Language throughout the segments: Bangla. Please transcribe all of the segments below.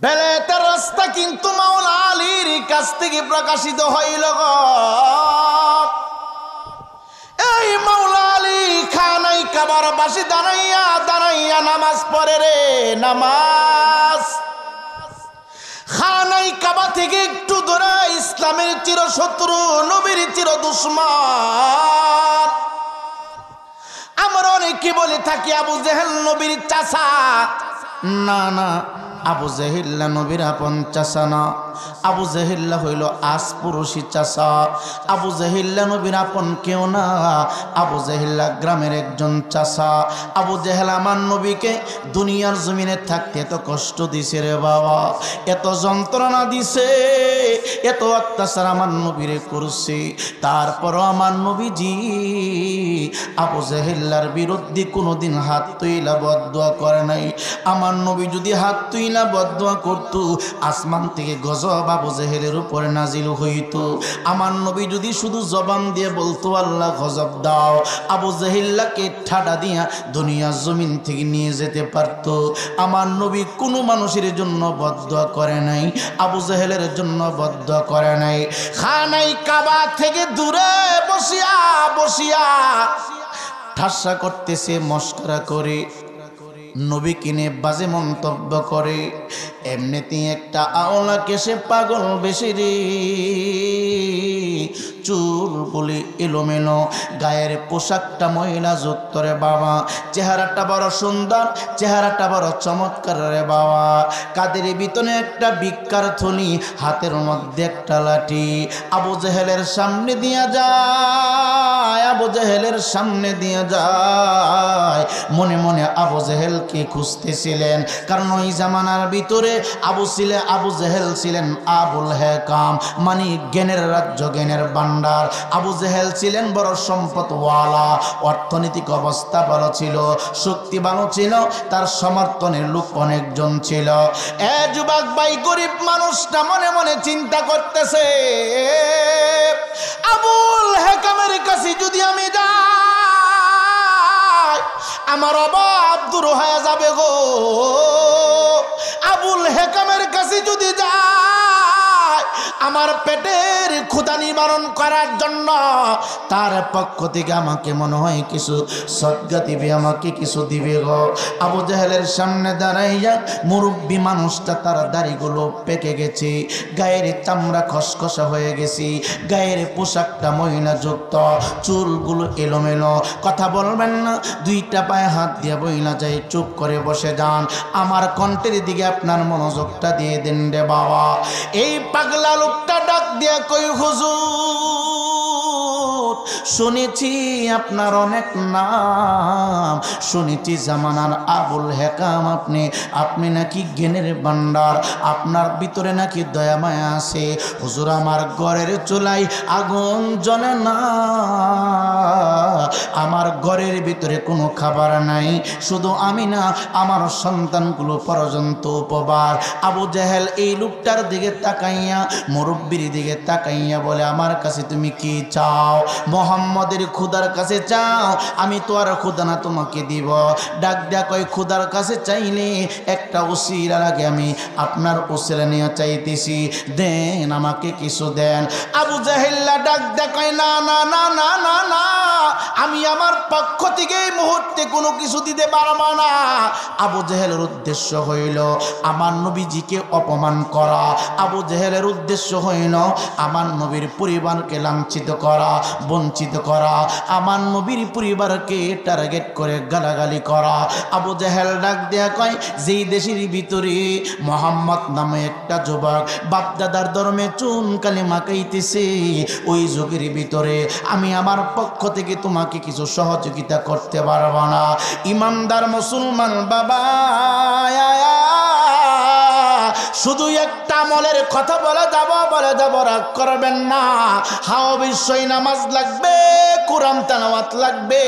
বেলায়েতের রাস্তা কিন্তু মাওলা আলীর কাছ থেকে প্রকাশিত হইল গো। এই মাওলা আলী খানাই কাবার বাসি দাঁড়াইয়া দাঁড়াইয়া নামাজ পড়ে রে, নামাজ। খানাই কাবা থেকে একটু দূরে ইসলামের চিরশত্রু, নবীর চির দুশমন। আমরা অনেকে বলে থাকি আবু জেহেল নবীর চাচা। না না, আবু জেহিল্লা নবীর আপন চাচা না। আবু জেহিল্লা হইল আসপুরুষী চাচা। আবু জেহিল্লা নবীর আপন কেউ না। আবু জেহিল্লা গ্রামের একজন চাচা। আবু জেহেল আমার নবীকে দুনিয়ার জমিনে থাকতে এত কষ্ট দিছে রে বাবা, এত যন্ত্রণা দিছে, এত অত্যাচার আমার নবীরে করছে। তারপরও আমার নবীজি আবু জেহিল্লার বিরুদ্ধে কোনোদিন হাত তুইলা বদদুয়া করে নাই। আমার নবী যদি হাত তুইলা বদদুয়া করত, আসমান থেকে গজব আবু জেহেলের উপরে নাজিল হইতো। আমার নবী যদি শুধু জবান দিয়ে বলতো আল্লাহ গজব দাও, আবু জেহিল্লাকে ঠাডা দিয়া দুনিয়ার জমিন থেকে নিয়ে যেতে পারত। আমার নবী কোনো মানুষের জন্য বদদুয়া করে নাই, আবু জেহেলের জন্য বদদুয়া করে নাই। খানাই কাবা থেকে দূরে বসিয়া বসিয়া ঠাসা করতেছে, মস্করা করে, নবী কিনে বাজে মন্তব্য করে। এমনিতে একটা আওলাকে সে পাগল বেশি রে, চুল বলি এলোমেলো, গায়ের পোশাকটা মহিলা যুক্ত রে বাবা, চেহারাটা বড় সুন্দর, চেহারাটা বড় চমৎকার রে বাবা। কাদের ভিতরে একটা ভিক্ষার থলি, হাতের মধ্যে একটা লাঠি। আবু জেহেলের সামনে দিয়া যায়, আবু জেহেলের সামনে দিয়া যায়। মনে মনে আবু জেহেলকে খুঁজতেছিলেন, কারণ ওই জামানার ভিতরে আবু জেহেল ছিলেন আবুল হেকাম, মানে জ্ঞানের রাজ্য, জ্ঞানের ভান্ডার। আবু জেহেল ছিলেন বড় সম্পদওয়ালা, অর্থনৈতিক অবস্থা ভালো ছিল, শক্তি ভালো ছিল, তার সমর্থনের লোক অনেকজন ছিল। এ যুবক ভাই, গরিব মানুষটা মনে মনে চিন্তা করতেছে, আবুল হেকামের কাছে যদি আমি যাই, আমার অভাব দূর হয়ে যাবে গো। আবুল হেকামের কাছে যদি যায়, আমার পেটের ক্ষুধা নিবারণ করার জন্য তার পক্ষ থেকে আমাকে মনে হয় কিছু সদকা দিবে, আমাকে কিছু দিবে গো। আবু জেহেলের সামনে দাঁড়াইয়া মুরব্বী মানুষটা, তার দাড়িগুলো পেকে গেছে, গায়ের চামড়া খসখসা হয়ে গেছে, গায়ের পোশাকটা মহিলা যুক্ত, চুলগুলো এলোমেলো। কথা বলবেন না, দুইটা পায়ে হাত দিয়ে বইলা যায়, চুপ করে বসে যান, আমার কণ্ঠের দিকে আপনার মনোযোগটা দিয়ে দেন রে বাবা। এই পাগলা লোকটা ডাক দিয়ে কই, হুজুর শুনেছি আপনার অনেক নাম, শুনেছি জামানার আবুল হেকাম আপনি নাকি জ্ঞানের ভান্ডার, আপনার ভিতরে নাকি দয়া মায়া আছে। হুজুর, আমার ঘরের চুলাই আগুন জ্বলে না, আমার ঘরের ভিতরে কোনো খাবার নাই, শুধু আমি না, আমার সন্তানগুলো পর্যন্ত উপবার। আবু জেহেল এই লোকটার দিকে তাকাইয়া, মুরব্বির দিকে তাকাইয়া বলে, আমার কাছে তুমি কি চাও? মোহাম্মদের খুদার কাছে চাও? আমি তো আর খুদা না, তোমাকে দিব। ডাক ডাক ওই খুদার কাছে চাইলে একটা উসিলার আগে আমি আপনার উসিলা নিয়ে চাইতেছি, দেন আমাকে কিছু দেন। আবু জেহেল্লা ডাক দেখায়, না না না না না না, আমি আমার পক্ষ থেকে এই মুহূর্তে কোনো কিছু দিতে পারবো না। আবু জেহেলের উদ্দেশ্য হইল আমার নবীজিকে অপমান করা, আবু জেহেলের উদ্দেশ্য হইল আমার নবীর পরিবারকে লাঞ্ছিত করা, বঞ্চিত করা, আমার নবীর পরিবারকে টার্গেট করে গালাগালি করা। আবু জেহেল ডাক দেয়া কয়, যেই দেশের ভিতরে মোহাম্মদ নামে একটা যুবক বাপদাদার ধর্মে চুন কালি মাকাইতেছে, ওই যুগের ভিতরে আমি আমার পক্ষ থেকে তোমাকে কিছু সহযোগিতা করতে পারবো না। ইমানদার মুসলমান বাবা, শুধু একটা আমলের কথা বলে যাব, রাগ করবেন না। হাও অবশ্যই নামাজ লাগবে, কোরআন তেলাওয়াত লাগবে।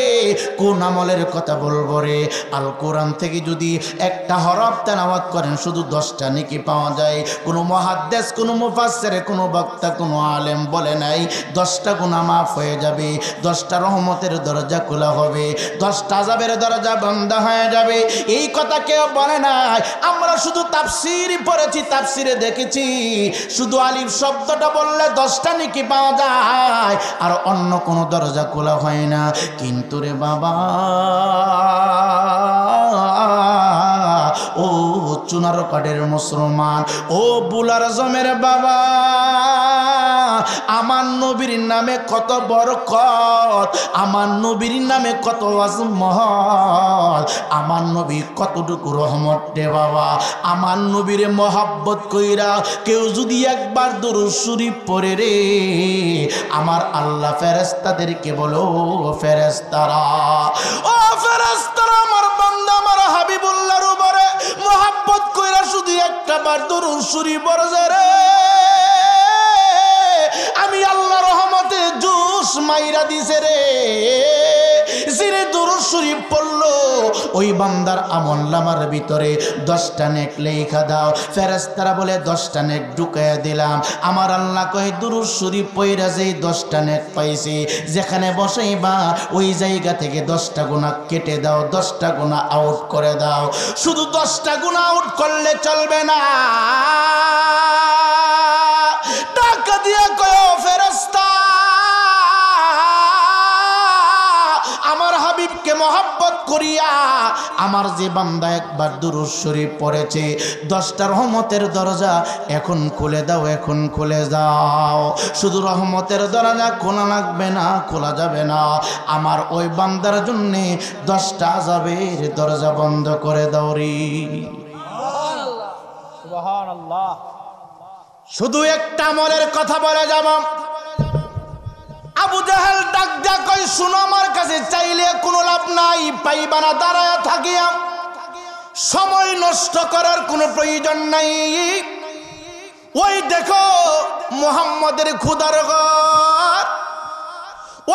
কোন আমলের কথা বলবো রে? আল কোরআন থেকে যদি একটা হরফ তেলাওয়াত করেন, শুধু 10টা নেকি পাওয়া যায়। কোনো মুহাদ্দিস, কোনো মুফাসসির, কোনো বক্তা, কোনো আলেম বলে নাই 10টা গুনাহ মাফ হয়ে যাবে, 10টা রহমতের দরজা খোলা হবে, 10টা আযাবের দরজা বন্ধ হয়ে যাবে। এই কথা কেউ বলে নাই। আমরা শুধু তাফসীর পড়েছি, তাফসিরে দেখেছি শুধু আলিফ শব্দটা বললে 10টা নেকি পাওয়া যায়, আর অন্য কোনো দরজা খোলা হয় না। কিন্তু রে বাবা, ও চুনার কাঠের মুসলমান, ও বুলার জমের বাবা, আমার নবীর নামে কত বরকত, আমার নবীর নামে কত আজমত, আমার নবী কতটুকু রহমত রে বাবা। আমার নবীর মহাব্বত কইরা কেউ যদি একবার দরুদ শরীফ পড়ে রে, আমার আল্লাহ ফেরেশতাদেরকে বলো, ফেরেশতারা, ও ফেরেশতারা, আমার বান্দা আমার হাবিবুল্লাহর উপরে মহাব্বত কইরা শুধু একটা বার দরুদ শরীফ পড়ে রে, আমি আল্লাহ রহমতে জোশ মাইরা দিছে রে। সিরে দুরূদ শরীফ পড়লো, ওই বান্দার আমলনামার ভিতরে 10টা নেক লেখা দাও। ফেরেশতারা বলে 10টা নেক ঢুকায়া দিলাম। আমার আল্লাহ কয় দুরূদ শরীফ পড়া যেই 10টা নেক পাইছি, যেখানে বসাইবা ওই জায়গা থেকে 10টা গুনাহ কেটে দাও, 10টা গুনাহ আউট করে দাও। শুধু 10টা গুনাহ আউট করলে চলবে না, টাকা দিয়া কয় ফেরেশতা, আমার হাবিবকে মহব্বত করিয়া আমার যে বান্দা একবার দুরূদ শরীফ পড়েছে 10টা রহমতের দরজা এখন খুলে দাও, এখন খুলে দাও। শুধু রহমতের দরজা খোলা লাগবে না, খোলা যাবে না, আমার ওই বান্দার জন্যে 10টা আযাবের দরজা বন্ধ করে দাও রে। সুবহানাল্লাহ। শুধু একটা আমলের কথা বলে যাব। আবু জাহেল ডাক ডাক কই, শুনো, আমার কাছে চাইলে কোনো লাভ নাই, পাইবা না, দাঁড়ায়া থাকিয়া সময় নষ্ট করার কোনো প্রয়োজন নাই। ওই দেখো মুহাম্মদের খুদার ঘর,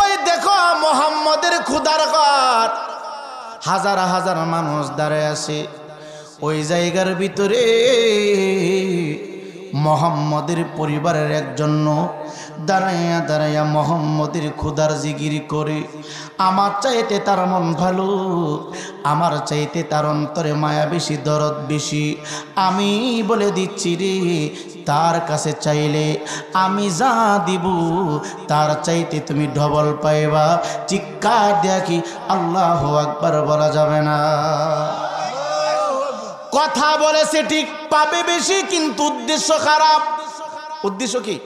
ওই দেখো মুহাম্মদের খুদার ঘর, হাজার হাজার মানুষ দাঁড়ায় আছে। ওই জায়গার ভিতরে মুহাম্মদের পরিবারের একজন দাঁড়াইয়া দাঁড়াইয়া মুহাম্মদের খুদার জিকির করে। আমার চাইতে তার মন ভালো, আমার চাইতে তার অন্তরে মায়া বেশি, দরদ বেশি। আমি বলে দিচ্ছি রে, তার কাছে চাইলে আমি যা দিব তার চাইতে তুমি ডবল পাইবা। চিৎকার দেখি আল্লাহু আকবার বলা যাবে না। কথা বলেছে ঠিক, পাবে বেশি, কিন্তু উদ্দেশ্য খারাপ। উদ্দেশ্য কি?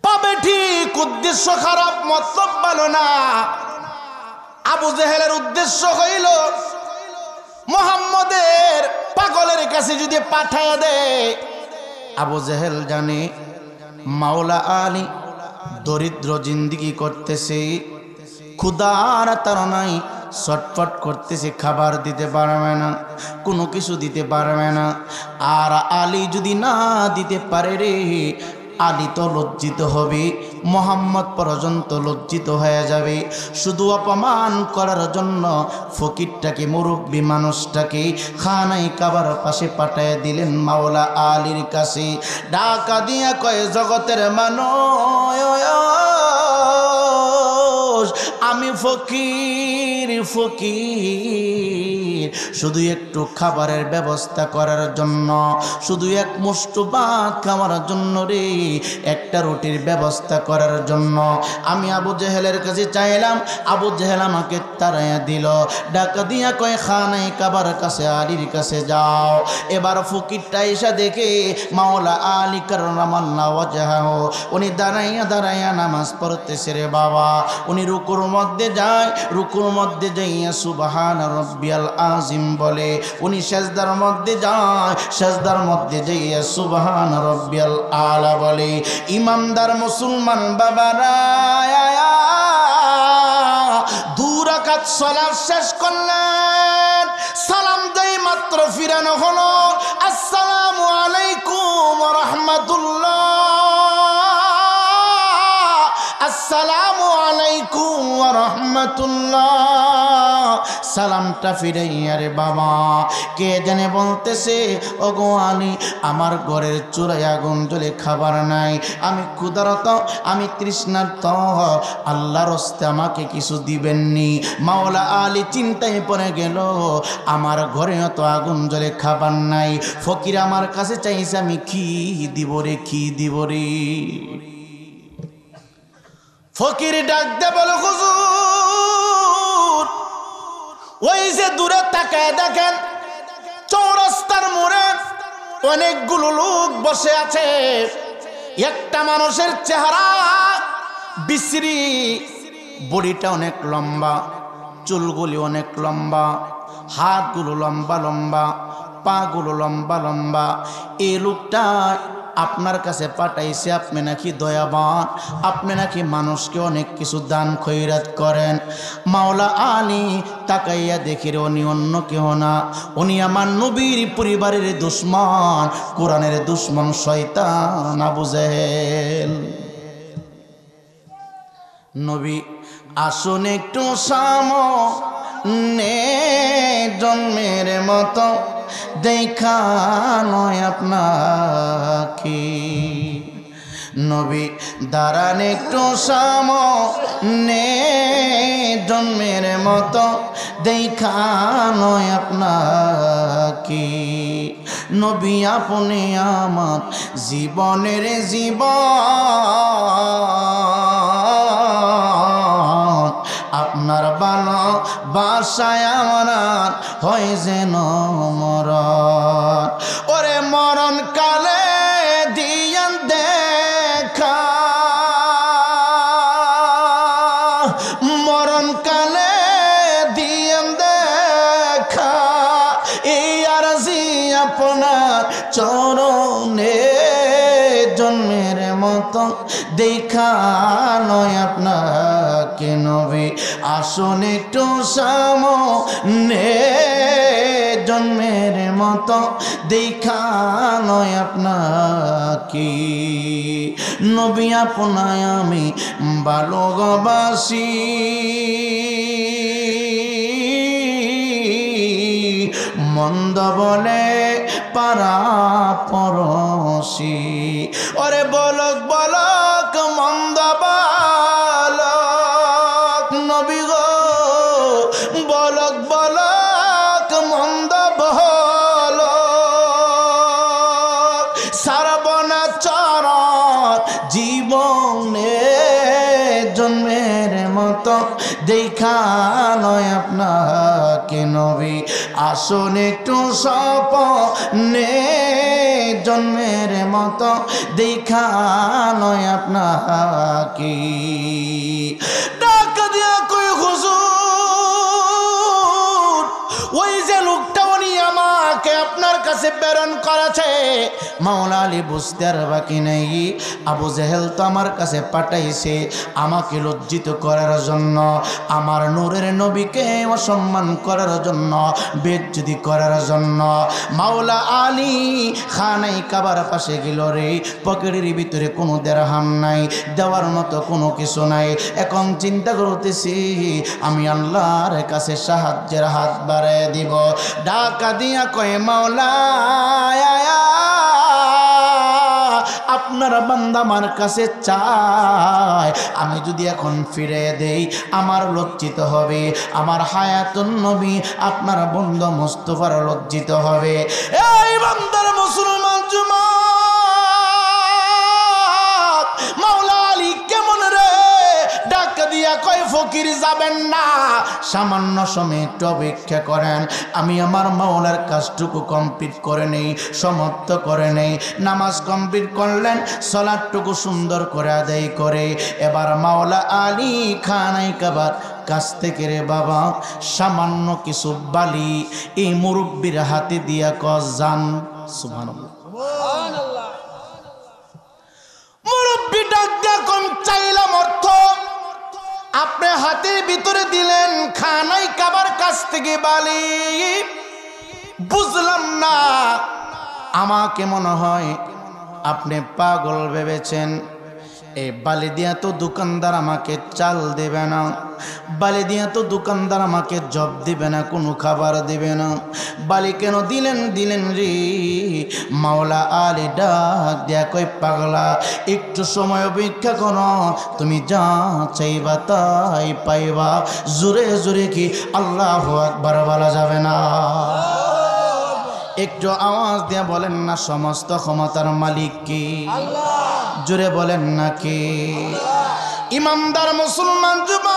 পাবে ঠিক, উদ্দেশ্য খারাপ, মতলব ভালো না। আবু জেহেলের উদ্দেশ্য হইল মুহাম্মদের পাগলের কাছে যদি পাঠায় দেয়। আবু জেহেল জানে মাওলা আলী দরিদ্র জিন্দেগি করতেছে, ক্ষুধার তাড়নায় ছটফট করতেছে, খাবার দিতে পারবে না, কোনো কিছু দিতে পারবে না। আর আলী যদি না দিতে পারে রে, আলী তো লজ্জিত হবে, মুহাম্মদ পর্যন্ত লজ্জিত হয়ে যাবে। শুধু অপমান করার জন্য ফকিরটাকে, মুরব্বী মানুষটাকে খানায় কাবার পাশে পাঠায় দিলেন মাওলা আলীর কাছে। ডাকা দিয়া কয়, জগতের মানুষ, আমি ফকির, ফকির, শুধু একটু খাবারের ব্যবস্থা করার জন্য, শুধু এক মুষ্ট ভাত খাওয়ার জন্য রে, একটা রুটির ব্যবস্থা করার জন্য আমি আবু জেহেলের কাছে চাইলাম। আবু জেহেল আমাকে তাড়াইয়া দিল। ডাকা দিয়া কয়, খানায় কাবার কাছে আলীর কাছে যাও। এবার ফকিরটা এসে দেখে মাওলা আলী কাররামাল্লাহু ওয়াজহাহু উনি দাঁড়াইয়া দাঁড়াইয়া নামাজ পড়তেছে রে বাবা। উনি রুকুর মধ্যে যায়, রুকুর মধ্যে যাইয়া সুবহান রাব্বিয়াল আযীম বলে। উনি সেজদার মধ্যে যায়, সেজদার মধ্যে যাইয়া সুবহান রাব্বিয়াল আলা বলে। ইমানদার মুসলমান বাবারা, 2 রাকাত সালাত শেষ করলেন, সালাম দেই মাত্র ফিরানো হলো, আসসালামু আলাইকুম ওয়া রাহমাতুল্লাহ, আসসালামু আলাইকুম ওয়া রাহমাতুল্লাহ। সালামটা ফিরাইয়া রে বাবা। কে জানে বলতেছে, ওগো আলী, আমার ঘরের চুলায় আগুন জ্বলে খাবার নাই, আমি ক্ষুধারত, আমি তৃষ্ণার্ত, আল্লাহর হস্তে আমাকে কিছু দিবেননি। মাওলা আলী চিন্তায় পড়ে গেল, আমার ঘরে তো আগুন জ্বলে খাবার নাই, ফকির আমার কাছে চাইছে, আমি কি দিব রে, কি দিব রে। ফকির ডাক দে বলো, হুজুর ওই যে দূরে তাকায় দেখেন, চৌরাস্তার মোড়ে অনেকগুলো লোক বসে আছে। একটা মানুষের চেহারা বিশ্রী, বডিটা অনেক লম্বা, চুলগুলি অনেক লম্বা, হাতগুলো লম্বা লম্বা, পাগুলো লম্বা লম্বা। এই লোকটা আপনার কাছে পাঠাইছে, আপনি নাকি দয়াবান, আপনি নাকি মানুষকে অনেক কিছু দান খয়রাত করেন। মাওলা আলী তাকাইয়া দেখে উনি অন্য কেহ না, উনি আমার নবীর পরিবারের দুশ্মন, কোরআনের দুশ্মন, শয়তান আবু জেহেল। নবী আসুন একটু সামনে, জন্মের মতো দেখা নয় আপনাকে। নবী দাঁড়ান একটু সামনে, জন্মের মতো দেখা নয় আপনাকে। নবী আপনি আমার জীবনের জীবন, আপনার ভালোবাসায় আমার হয় যেন মরণ। ওরে মরণ কালে দিয়ান দেখা, মরণ কালে দিয়ান দেখা, এই আরজি আপনার চরণে, জন্মের মতো দেখা নয় আপনাকে। নবী আসুন একটু সামনে, জন্মের মতো দেখা নয় আপনাকে। নবী আপনায় আমি ভালোবাসি, মন্দ বলে পারা পরশি। ওরে বলক বলক মন্দ বালক, নবী গো বলক বলক মন্দ বলক, সারবনা চরণ জীবনে, জন্মের মতো দেখা নয় আপনাকে। নবী আসুন একটু স্বপ্নে, জন্মের মতো দেখা নয় আপনাকে। ডাক দিয়া কই হুজুর, ওই যে লোকটা উনি আমাকে আপনার কাছে প্রেরণ করেছে। মাওলা আলী বুঝতে আর বাকি নেই, আবু জেহেল তো আমার কাছে পাঠাইছে আমাকে লজ্জিত করার জন্য, আমার নূরের নবীকে অসম্মান করার জন্য, বেজ্জতি করার জন্য। মাওলা আলী খানাই কাবার পাশে গেল রে, পকেটের ভিতরে কোনো দেরহাম নাই, দেওয়ার মতো কোনো কিছু নাই। এখন চিন্তা করতেছি আমি আল্লাহর কাছে সাহায্যের হাত বাড়ায় দিব। ডাকা দিয়া কয়, মাওলা আপনার বান্দা আমার কাছে চায়, আমি যদি এখন ফিরে দেই আমার লজ্জিত হবে, আমার হায়াতুন নবী আপনার বন্ধু মুস্তাফার লজ্জিত হবে। এই বান্দার মুসলমান জুমাত, মাওলা আলী কেমন রে? ডাক দিয়া কয়, ফকির যাবেন না, সামান্য সময় একটু অপেক্ষা করেন, আমি আমার মাওলার কাজটুকু কমপ্লিট করে নেই, সমাপ্ত করে নেই। নামাজ কমপ্লিট করলেন, সালাতটুকু সুন্দর করে আদায় করে এবার মাওলা আলী খানাই কাবার কাছ থেকে রে বাবা সামান্য কিছু বালি এই মুরব্বির হাতে দিয়া যান। সুবহানাল্লাহ, মুরব্বি ডাক দিয়া কম, চাইলাম অর্থ, আপনি হাতের ভিতরে দিলেন খানাই কাবার কাছ থেকে বালি, বুঝলাম না, আমাকে মনে হয় আপনি পাগল ভেবেছেন। এই বালি দিয়া তো দোকানদার আমাকে চাল দেবে না, বালি দিয়া তো দোকানদার আমাকে জব দিবে না, কোনো খাবার দিবে না। বালি কেন দিলেন রে? মাওলা আলী ডাক দিয়া কই, পাগলা একটু সময় অপেক্ষা করো, তুমি যা চাইবা তাই পাইবা। জোরে জোরে কি আল্লাহু আকবার বলা যাবে না? একটু আওয়াজ দিয়া বলেন না, সমস্ত ক্ষমতার মালিক কি? জোরে বলেন না কে? ইমানদার মুসলমান যুবক,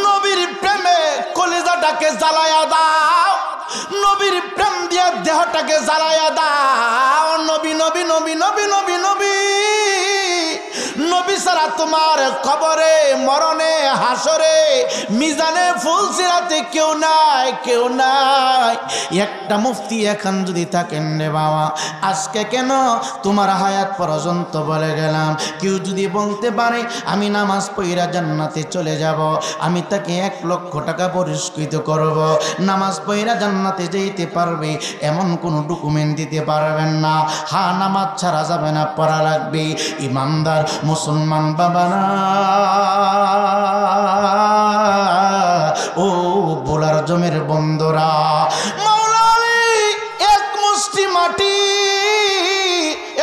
নবীর প্রেমে কলিজাটাকে জ্বালায়া দাও, নবীর প্রেম দিয়ে দেহটাকে জ্বালায়া দাও। নবী নবী নবী নবী নবী নবী নবী ছাড়া তোমার কবরে, মরণে, হাসরে, মিজানে, ফুলসিরাতে কেউ নাই, কেউ নাই। একটা মুফতি এখন যদি থাকেন রে বাবা, আজকে কেন তোমার হায়াত পর্যন্ত বলে গেলাম, কেউ যদি বলতে পারে আমি নামাজ পড়া জান্নাতে চলে যাব, আমি তাকে 1 লক্ষ টাকা পুরস্কৃত করব। নামাজ পড়া জান্নাতে যেতে পারবে এমন কোনো ডকুমেন্ট দিতে পারবেন না। হ্যাঁ, নামাজ ছাড়া যাবে না, পড়া লাগবে। ইমানদার মুসলমান বাবারা, ও বোলার জমের বন্ধুরা, মাওলা আলী 1 মুষ্টি মাটি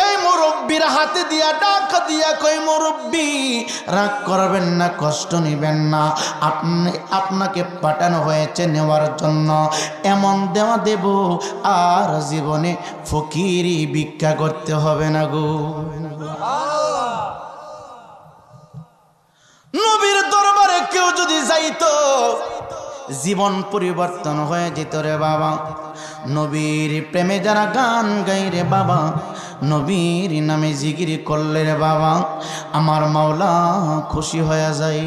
এই মুরব্বির হাতে দিয়া ডাক দিয়া কই, মুরব্বি রাগ করবেন না, কষ্ট নেবেন না, আপনাকে পাঠানো হয়েছে নেওয়ার জন্য। এমন দেওয়া দেব আর জীবনে ফকিরি ভিক্ষা করতে হবে না গো। নবীর দরবারে কেউ যদি যাইতো জীবন পরিবর্তন হয়ে যেত রে বাবা। নবীর প্রেমে যারা গান গাই রে বাবা, নবীর নামে জিকির করলে রে বাবা, আমার মাওলা খুশি হয়ে যায়।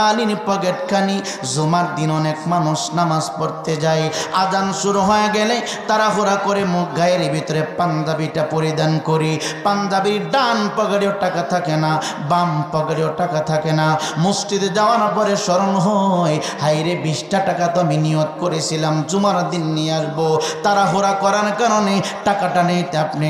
আলীর পকেটখানি জুমার দিন অনেক মানুষ নামাজ পড়তে যায়, আজান শুরু হয়ে গেলে তাড়াহুড়া করে মুখ গায়ের ভিতরে পাঞ্জাবিটা পরিধান করি। পাঞ্জাবির ডান পকেটেও টাকা থাকে না, বাম পকেটেও টাকা থাকে না। মসজিদে যাওয়ার পরে স্মরণ হয়, হাইরে 20টা টাকা তো আমি নিয়ত করেছিলাম জুমার দিন নিয়ে আসবো, তাড়াহুড়া করার কারণে টাকাটা নেই, আপনি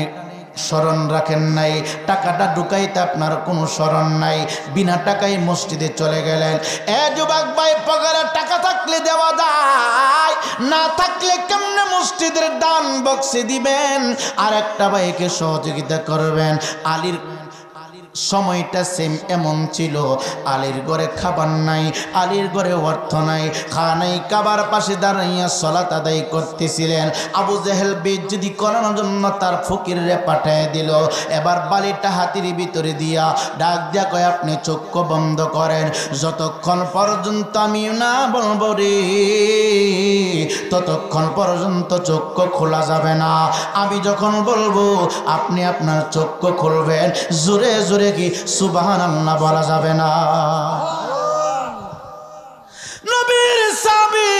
স্মরণ রাখেন নাই, টাকাটা ঢুকাইতে আপনার কোনো স্মরণ নাই, বিনা টাকায় মসজিদে চলে গেলেন। এ যুবক ভাই, পকেটে টাকা থাকলে দেওয়া যায়, না থাকলে কেমনে মসজিদের দান বক্সে দিবেন? আর একটা ভাইকে সহযোগিতা করবেন। আলীর সময়টা সেম এমন ছিল, আলীর ঘরে খাবার নাই, আলীর ঘরে অর্থ নাই, খাওয়া নাই, কাবার পাশে দাঁড়াইয়া সালাত আদায় করতেছিলেন। আবু জেহেল বেইজ্জতি করানোর জন্য তার ফকিররে পাঠিয়ে দিল। এবার বালিটা হাতির ভিতরে দিয়া ডাক দিয়া কয়, আপনি চক্ষু বন্ধ করেন, যতক্ষণ পর্যন্ত আমি না বলবো রে ততক্ষণ পর্যন্ত চক্ষু খোলা যাবে না। আমি যখন বলবো আপনি আপনার চক্ষু খুলবেন। জোরে জোরে কি সুবহানাল্লাহ বলা যাবে না? নবীর সাহাবী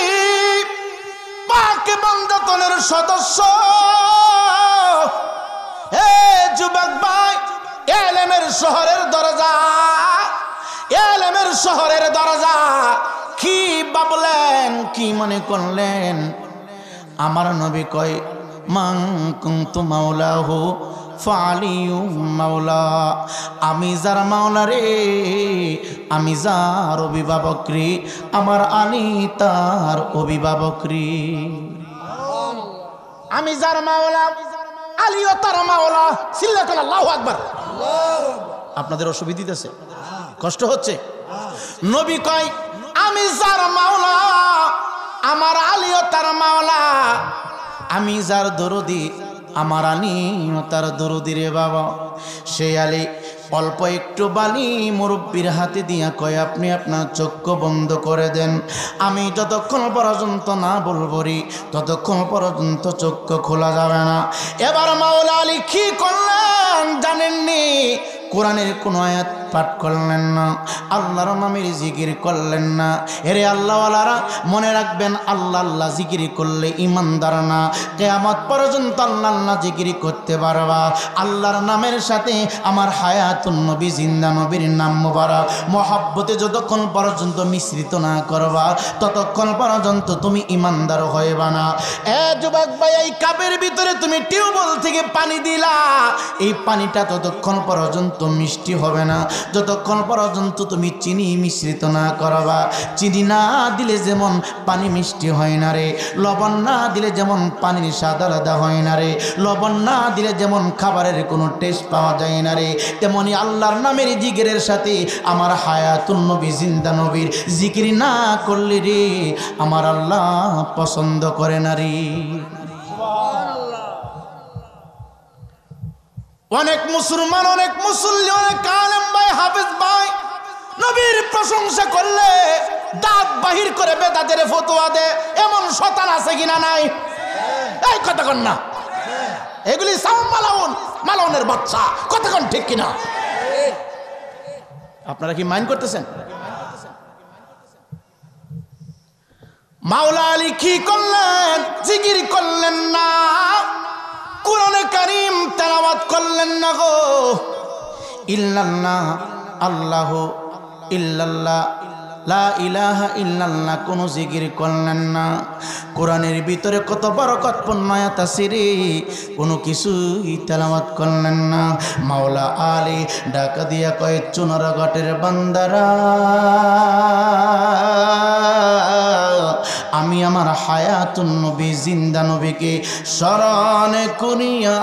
পাক বান্দাতনের সদস্য, হে যুবক ভাই, এলেমের শহরের দরজা, এলেমের শহরের দরজা। কি ভাবলেন, কি মনে করলেন? আমার নবী কয়, মান কুনতু মাওলাহু ফালিউ মাওলা, আমি যার মাওলা রে, আমি যার অভিভাবক রে, আমার আলী তার অভিভাবক রে। আমি যার মাওলা, আলীও তার মাওলা। সিল্লাতুল আল্লাহু আকবার। আপনাদের অসুবিধা দিতেছে, কষ্ট হচ্ছে? নবী কয়, আমি যার মাওলা, আমার আলীও তার মাওলা। আমি যার দরদি, আমার আলী তার দরদি রে বাবা। সেই আলী অল্প একটু বালি মুরব্বির হাতে দিয়া কয়, আপনি আপনার চক্ষু বন্ধ করে দেন, আমি যতক্ষণ পর্যন্ত না বলবো রে ততক্ষণ পর্যন্ত চক্ষু খোলা যাবে না। এবার মাওলা আলী কি করলেন জানেননি? কোরআনের কোন আয়াত পাঠ করলেন না, আল্লাহর নামের জিকির করলেন না। এরে আল্লাহওয়ালারা মনে রাখবেন, আল্লাহ আল্লাহ জিকির করলে ইমানদার না। কিয়ামত পর্যন্ত আল্লাহ আল্লাহ জিকির করতে পারবা। আল্লাহর নামের সাথে আমার হায়াতুন নবী জিন্দা নবীর নাম মোবারক মহব্বতে যতক্ষণ পর্যন্ত মিশ্রিত না করবা ততক্ষণ পর্যন্ত তুমি ইমানদার হইবা না। এ যুবক ভাই, এই কাপের ভিতরে তুমি টিউবওয়েল থেকে পানি দিলা, এই পানিটা ততক্ষণ পর্যন্ত মিষ্টি হবে না যতক্ষণ পর্যন্ত তুমি চিনি মিশ্রিত না করবা। চিনি না দিলে যেমন পানি মিষ্টি হয় না রে, লবণ না দিলে যেমন পানির স্বাদ আলাদা হয় না রে, লবণ না দিলে যেমন খাবারের কোনো টেস্ট পাওয়া যায় না রে, তেমনি আল্লাহর নামের জিকিরের সাথে আমার হায়াতুন নবী জিন্দা নবীর জিকির না করলে রে আমার আল্লাহ পছন্দ করে না রে। অনেক মুসলমান, অনেক মুসল্লি, অনেক আলেম ভাই, হাফেজ ভাই নবীর প্রশংসা করলে দাঁত বাহির করে বেদাতের ফতোয়া দেয়, এমন শয়তান আছে কিনা নাই? এই কথা কন না, এগুলি সাউন্ড মালাউনের বাচ্চা, কথা কন ঠিক কিনা? আপনারা কি মাইন্ড করতেছেন? মাওলা আলী কি করলেন? জিকির করলেন না, কুরআনে কারীম তেলাওয়াত করলেন না গো। ইল্লাল্লাহ, আল্লাহু ইল্লাল্লাহ, লা ইলাহা ইল্লাল্লাহ কোন জিকির করলেন না। কোরআনের ভিতরে কত বরকতপূর্ণ আয়াত আছে রে, কোনো কিছুই তেলাওয়াত করলেন না। মাওলা আলী ডাকা দিয়া কয়, চুনারঘাটের বান্দারা, আমি আমার হায়াতুন নবী জিন্দা নবীকে স্মরণ করিয়া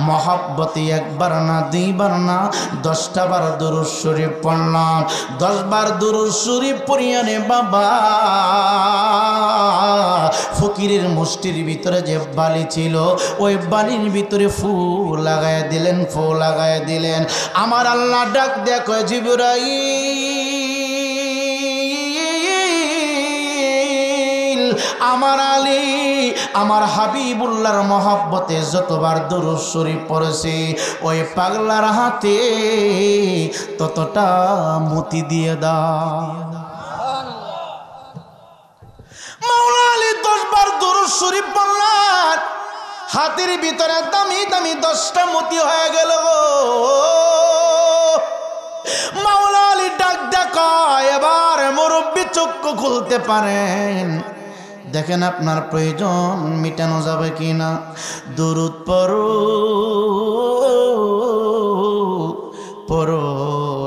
মহব্বতে একবার না, দুইবার না, 10টা বার দুরূদ শরীফ পড়লাম। 10 বার দুরূদ শরীফ পড়িয়া রে বাবা, ফকিরের মুষ্টির ভিতরে যে বালি ছিল ওই বালির ভিতরে ফু লাগায়া দিলেন, ফু লাগায়া দিলেন। আমার আল্লাহ ডাক দেখো, জিবরাইল, আমার আলী, আমার হাবিবুল্লাহর মহব্বতে যতবার দুরূদ শরীফ পড়েছে ওই পাগলার হাতে ততটা মতি দিয়ে দাও। মাওলা আলী 10 বার দুরূদ শরীফ পড়লেন, হাতের ভিতরে দামি দামি 10টা মতি হয়ে গেল। মাওলা আলী ডাক দেখা, এবার মুরব্বি চক্ষু খুলতে পারেন, দেখেন আপনার প্রয়োজন মিটানো যাবে কিনা। দুরূদ পড়ো পড়ো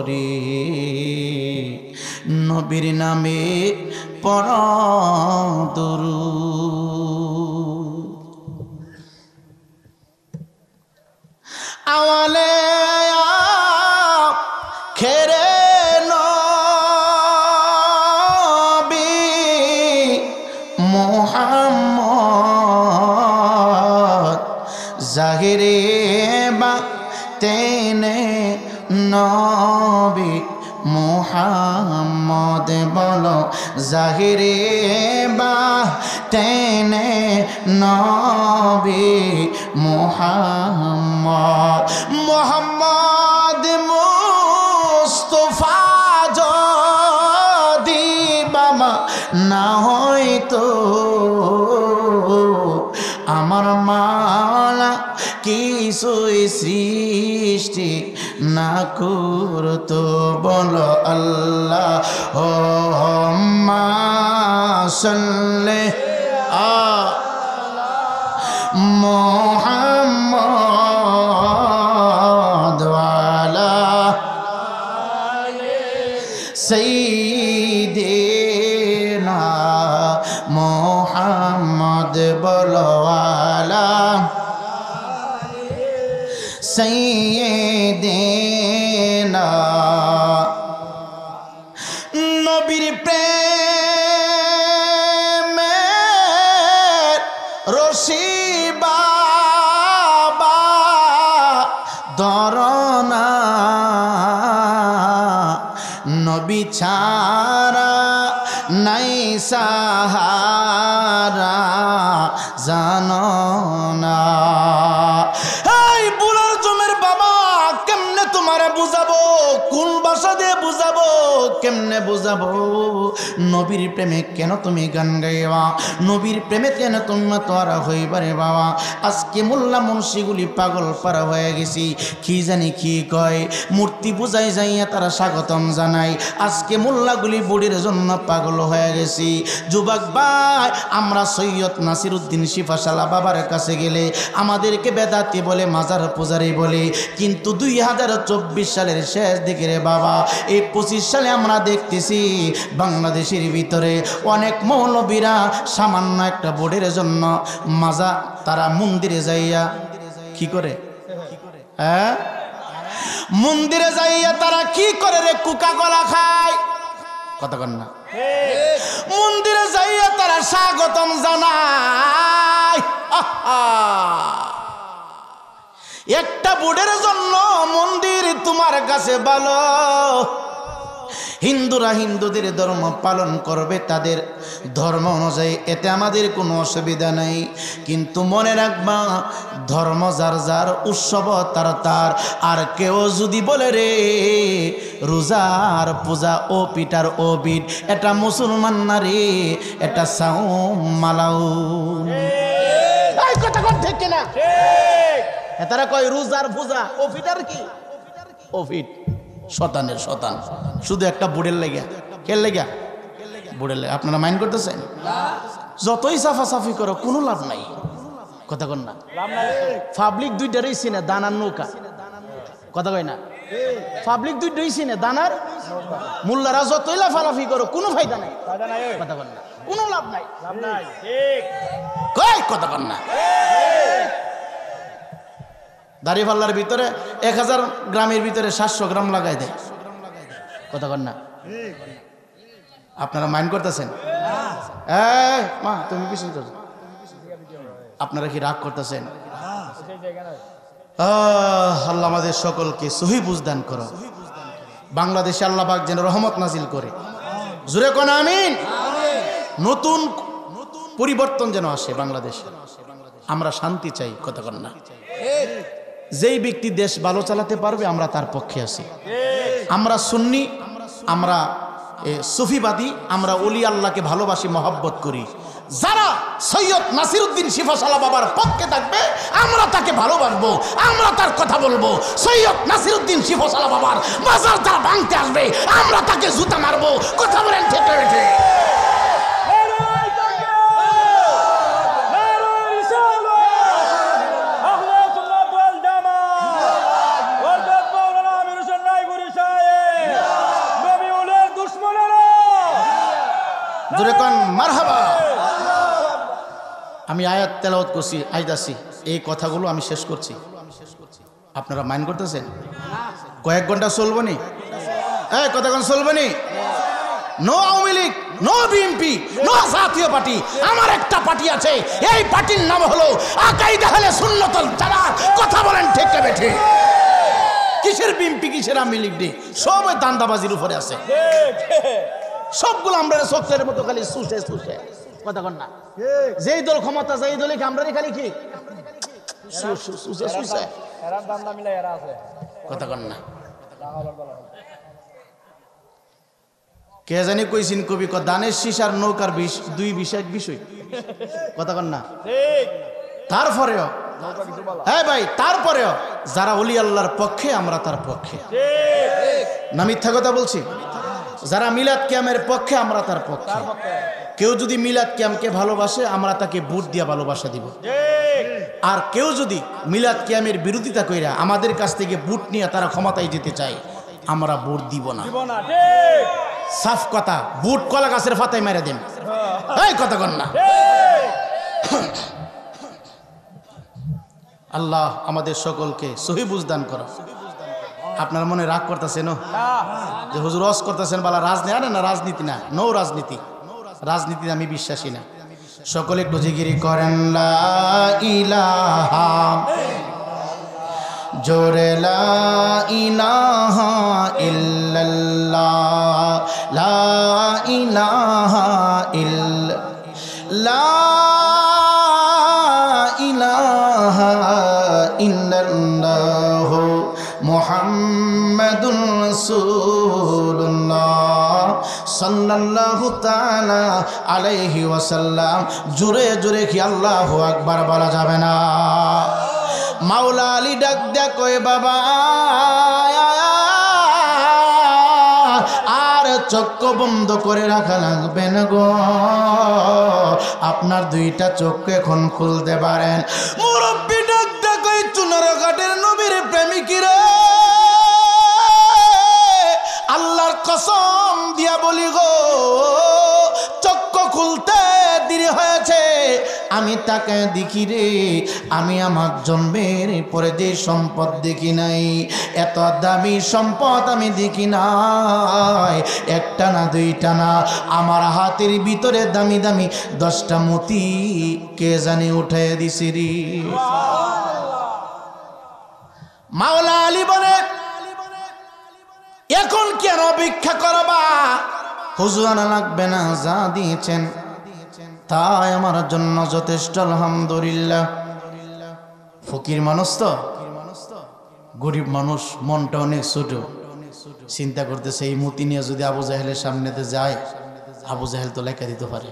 রে, নবীর নামে পড়ো দুরূদ। আওয়ালে খেরে মোহাম্মদ, জাহিরে বা তেনে নবী মোহাম্মদ, বলো জাহিরে বা তেনে নবী মোহাম্মদ। মোহাম্মদ মুস্তাফা যদি বাবা না হয়তো আমার মাওলা কিছুই সৃষ্টি না করতো, বলো আল্লাহুম্মা সাল্লি আলা মুহাম্মদ ওয়া আলা সাইয়্যিদিনা মুহাম্মদ, বলো আলা সাইয়্যিদিনা। নবীর প্রেমে রশি বাবা ধরনা, নবী ছাড়া নাই সাহারা জানো না। এই বুলার জমের বাবা যাব নবীর প্রেমে কেন তুমি গান গাইবা নবীর প্রেমে কেন তুমি তোরা হইবারে বাবা আজকে মোল্লা মুন্সিগুলি পাগল পারা হয়ে গেছি কি জানি কি কয় মূর্তি পূজায় যাইয়া তারা স্বাগতম জানাই আজকে মোল্লাগুলি বুড়ির জন্য পাগল হয়ে গেছি যুবক ভাই আমরা সৈয়দ নাসিরউদ্দিন শিফাশালা বাবার কাছে গেলে আমাদেরকে বেদাতি বলে মাজার পূজারি বলে কিন্তু 2024 সালের শেষ দিকে রে বাবা এই 25 সালে আমরা দেখতেছি বাংলাদেশের ভিতরে অনেক মৌলবীরা সামান্য একটা বোর্ডের জন্য মাজা তারা মন্দিরে যাইয়া কি করে হ্যাঁ মন্দিরে যাইয়া তারা কি করে রে কোকা কোলা খায় কথা কন না মন্দিরে যাইয়া তারা স্বাগতম জানায় একটা বুড়ের জন্য মন্দির তোমার কাছে ভালো হিন্দুরা হিন্দুদের ধর্ম পালন করবে তাদের ধর্ম অনুযায়ী এতে আমাদের কোনো অসুবিধা নেই কিন্তু মনে রাখবা ধর্ম যার যার উৎসব তার তার আর কেউ যদি বলে রে রোজার পূজা ও পিঠার ও বিট এটা মুসলমান না রে এটা সাউম মালাউন এই কথা কোন ঠিক কিনা ঠিক তারা কয় রোজার পূজা ও পিঠার কি ও পিঠ শতানের শতান শুধু একটা বুড়ের লেগে কে লেগে বুড়ের লেগে আপনারা মাইন্ড করতেছেন যতই সাফাসাফি করো কোনো লাভ নাই কথা কন না পাবলিক দুইটারই চিনে দানার নৌকা কথা কয় না পাবলিক দুইটাই চিনে দানার মোল্লারা যতই লাফালাফি করো কোনো ফায়দা নাই কথা কন না কোনো লাভ নাই কয় কথা কন না দাড়িপাল্লার ভিতরে 1000 গ্রামের ভিতরে 700 গ্রাম লাগাই দেয় কথা কন না আপনারা মাইন্ড করতেছেন মা তুমি পিছন করো আপনারা কি রাগ করতেছেন আল্লাহ আমাদের সকলকে সহি বুঝদান করো বাংলাদেশে আল্লাহ পাক যেন রহমত নাজিল করে জোরে কোন আমিন নতুন পরিবর্তন যেন আসে বাংলাদেশে আমরা শান্তি চাই কথা কন না যেই ব্যক্তি দেশ ভালো চালাতে পারবে আমরা তার পক্ষে আছি আমরা সুন্নি আমরা সুফিবাদী আমরা ওলি আল্লাহকে ভালোবাসি মহব্বত করি যারা সৈয়দ নাসিরউদ্দিন শিফাশালা বাবার পক্ষে থাকবে আমরা তাকে ভালোবাসবো আমরা তার কথা বলবো সৈয়দ নাসিরউদ্দিন শিফাশালা বাবার মাজার যারা ভাঙতে আসবে আমরা তাকে জুতা মারবো কথা বলেন ঠিক ঠিক মারহাবা আমি আয়াত তেলাওয়াত করছি আইতাছি এই কথাগুলো আমি শেষ করছি আপনারা মাইন্ড করতেছেন কয়েক ঘন্টা চলবো নি কতক্ষণ চলবো নি no Awami League no BNP no Jatiya Party আমার একটা পার্টি আছে এই পার্টির নাম হলো আকাইদা আহলে সুন্নাতুল জামাত কথা বলেন ঠিক না ঠিক কিসের বিএনপি কিসের আওয়ামী লীগ রে সব ওই দান্দাবাজির উপরে আছে সবগুলো আমরা সত্যের মতো খালি সুসে সুসে কথা কন না যেই দল ক্ষমতা যেই দলে আমরা খালি কি সুসে সুসে কথা কন না কে জানি কইছিন কবি দানের শীষার নৌকার বিষ দুই বিষয় বিষয় কথা কন না তারপরেও হ্যাঁ ভাই তারপরেও যারা ওলি আল্লাহর পক্ষে আমরা তার পক্ষে না মিথ্যা কথা বলছি যারা মিলাদ কিয়ামের পক্ষে আমরা তার পক্ষে কেউ যদি মিলাদ কিয়ামকে ভালোবাসে আমরা তাকে ভোট দিয়ে ভালোবাসা দিব আর কেউ যদি মিলাদ কিয়ামের বিরোধিতা কইরা আমাদের কাছ থেকে ভোট নিয়ে তারা ক্ষমতায় যেতে চায় আমরা ভোট দিব না সাফ কথা ভোট কলা গাছের পাতায় মেরে দেন এই কথা কন না আল্লাহ আমাদের সকলকে সহি বুঝদান করো আপনার মনে রাগ করতেছেন যে হুজুর রস করতেছেন বলা রাজনীতি আরে না রাজনীতি না নো রাজনীতি রাজনীতি আমি বিশ্বাসী না সকলে একটু জিকিরি করেন লা ইলাহা জোরে লা ইলাহা ইল্লাল্লাহ লা ইলাহা ইল্লাল্লাহ মুহাম্মাদুর রাসূলুল্লাহ সাল্লাল্লাহু তাআলা আলাইহি ওয়াসাল্লাম। জোরে জোরে কি আল্লাহু আকবার বলা যাবে না? মাওলা আলী ডাক দেয়া কয় বাবা আর চোখ বন্ধ করে রাখা লাগবে না গো, আপনার দুইটা চোখ এখন খুলতে পারেন। মুরব্বি ডাক দেয়া কয় চুনারঘাটের নবীর প্রেমিকিরা আল্লাহর কসম দিয়া বলি গো, চক্ষু খুলতে দেরি হয়েছে। আমি তাকে দেখি রে, আমি আমার জন্মের পরে যে সম্পদ দেখি নাই, এত দামি সম্পদ আমি দেখি নাই। একটা না দুইটা না, আমার হাতের ভিতরে দামি দামি 10টা মতি কে জানি উঠে দিছি রে। মাওলা আলী বলে এখন কেন ভিক্ষা করবা? হুজুর আনা লাগবে না, যা দিয়েছেন তাই আমার জন্য যথেষ্ট আলহামদুলিল্লাহ। ফকির মানুষ তো, গরিব মানুষ, মনটা অনেক ছোট, চিন্তা করতেছে এই মতি নিয়ে যদি আবু জাহেলের সামনেতে যায়, আবু জাহেল তো লেখা দিতে পারে।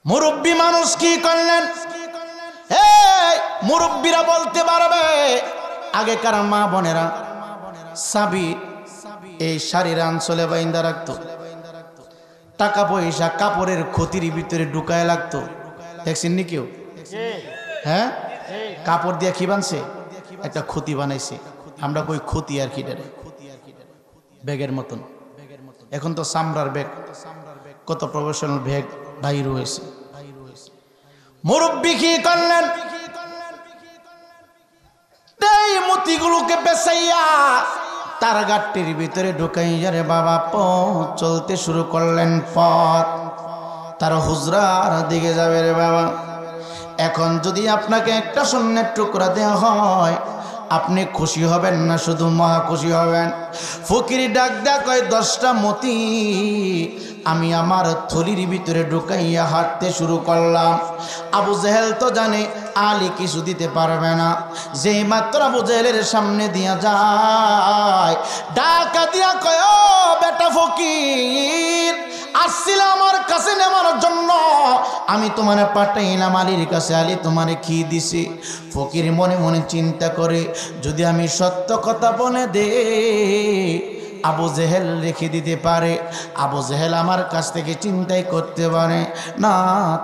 মুরব্বী মানুষ কি করলেন? মুরব্বীরা বলতে পারবে, আগেকার মা বোনেরা সাবি এই শাড়ির আঞ্চলে বাইন্দা রাখতো, টাকা পয়সা কাপড়ের ক্ষতির ভিতরে ঢুকায় লাগতো। দেখছেন নি কেউ? হ্যাঁ, কাপড় দিয়ে কি বানছে? একটা ক্ষতি বানাইছে। আমরা কই ক্ষতি আর কি, ব্যাগের মতন। এখন তো চামড়ার ব্যাগ, কত প্রফেশনাল ব্যাগ বাইর হয়েছে। মুরব্বি কি করলেন? এই মতিগুলোকে বেচাইয়া তার গাট্টির ভিতরে ঢুকাইয়া রে বাবা পথ চলতে শুরু করলেন। পথ তার হুজরার দিকে যাবে রে বাবা। এখন যদি আপনাকে একটা স্বর্ণের টুকরা দেওয়া হয়, আপনি খুশি হবেন না শুধু মহা খুশি হবেন? ফকির ডাক দেয়া কয় 10টা মতি আমি আমার থলির ভিতরে ঢুকাইয়া হাঁটতে শুরু করলাম। আবু জেহেল তো জানে আলী কিছু দিতে পারবে না, যে মাত্র আবু জেহেলের সামনে দিয়া যায়, ডাকা দিয়া কয় ও বেটা ফকির, আসছিল আমার কাছে নেওয়ার জন্য, আমি তোমার পাঠাইলাম আলীর কাছে, আলী তোমারে কি দিছি? ফকির মনে মনে চিন্তা করে, যদি আমি সত্য কথা বলে দে আবু জেহেল রেখে দিতে পারে, আবু জেহেল আমার কাছ থেকে চিন্তাই করতে পারে না,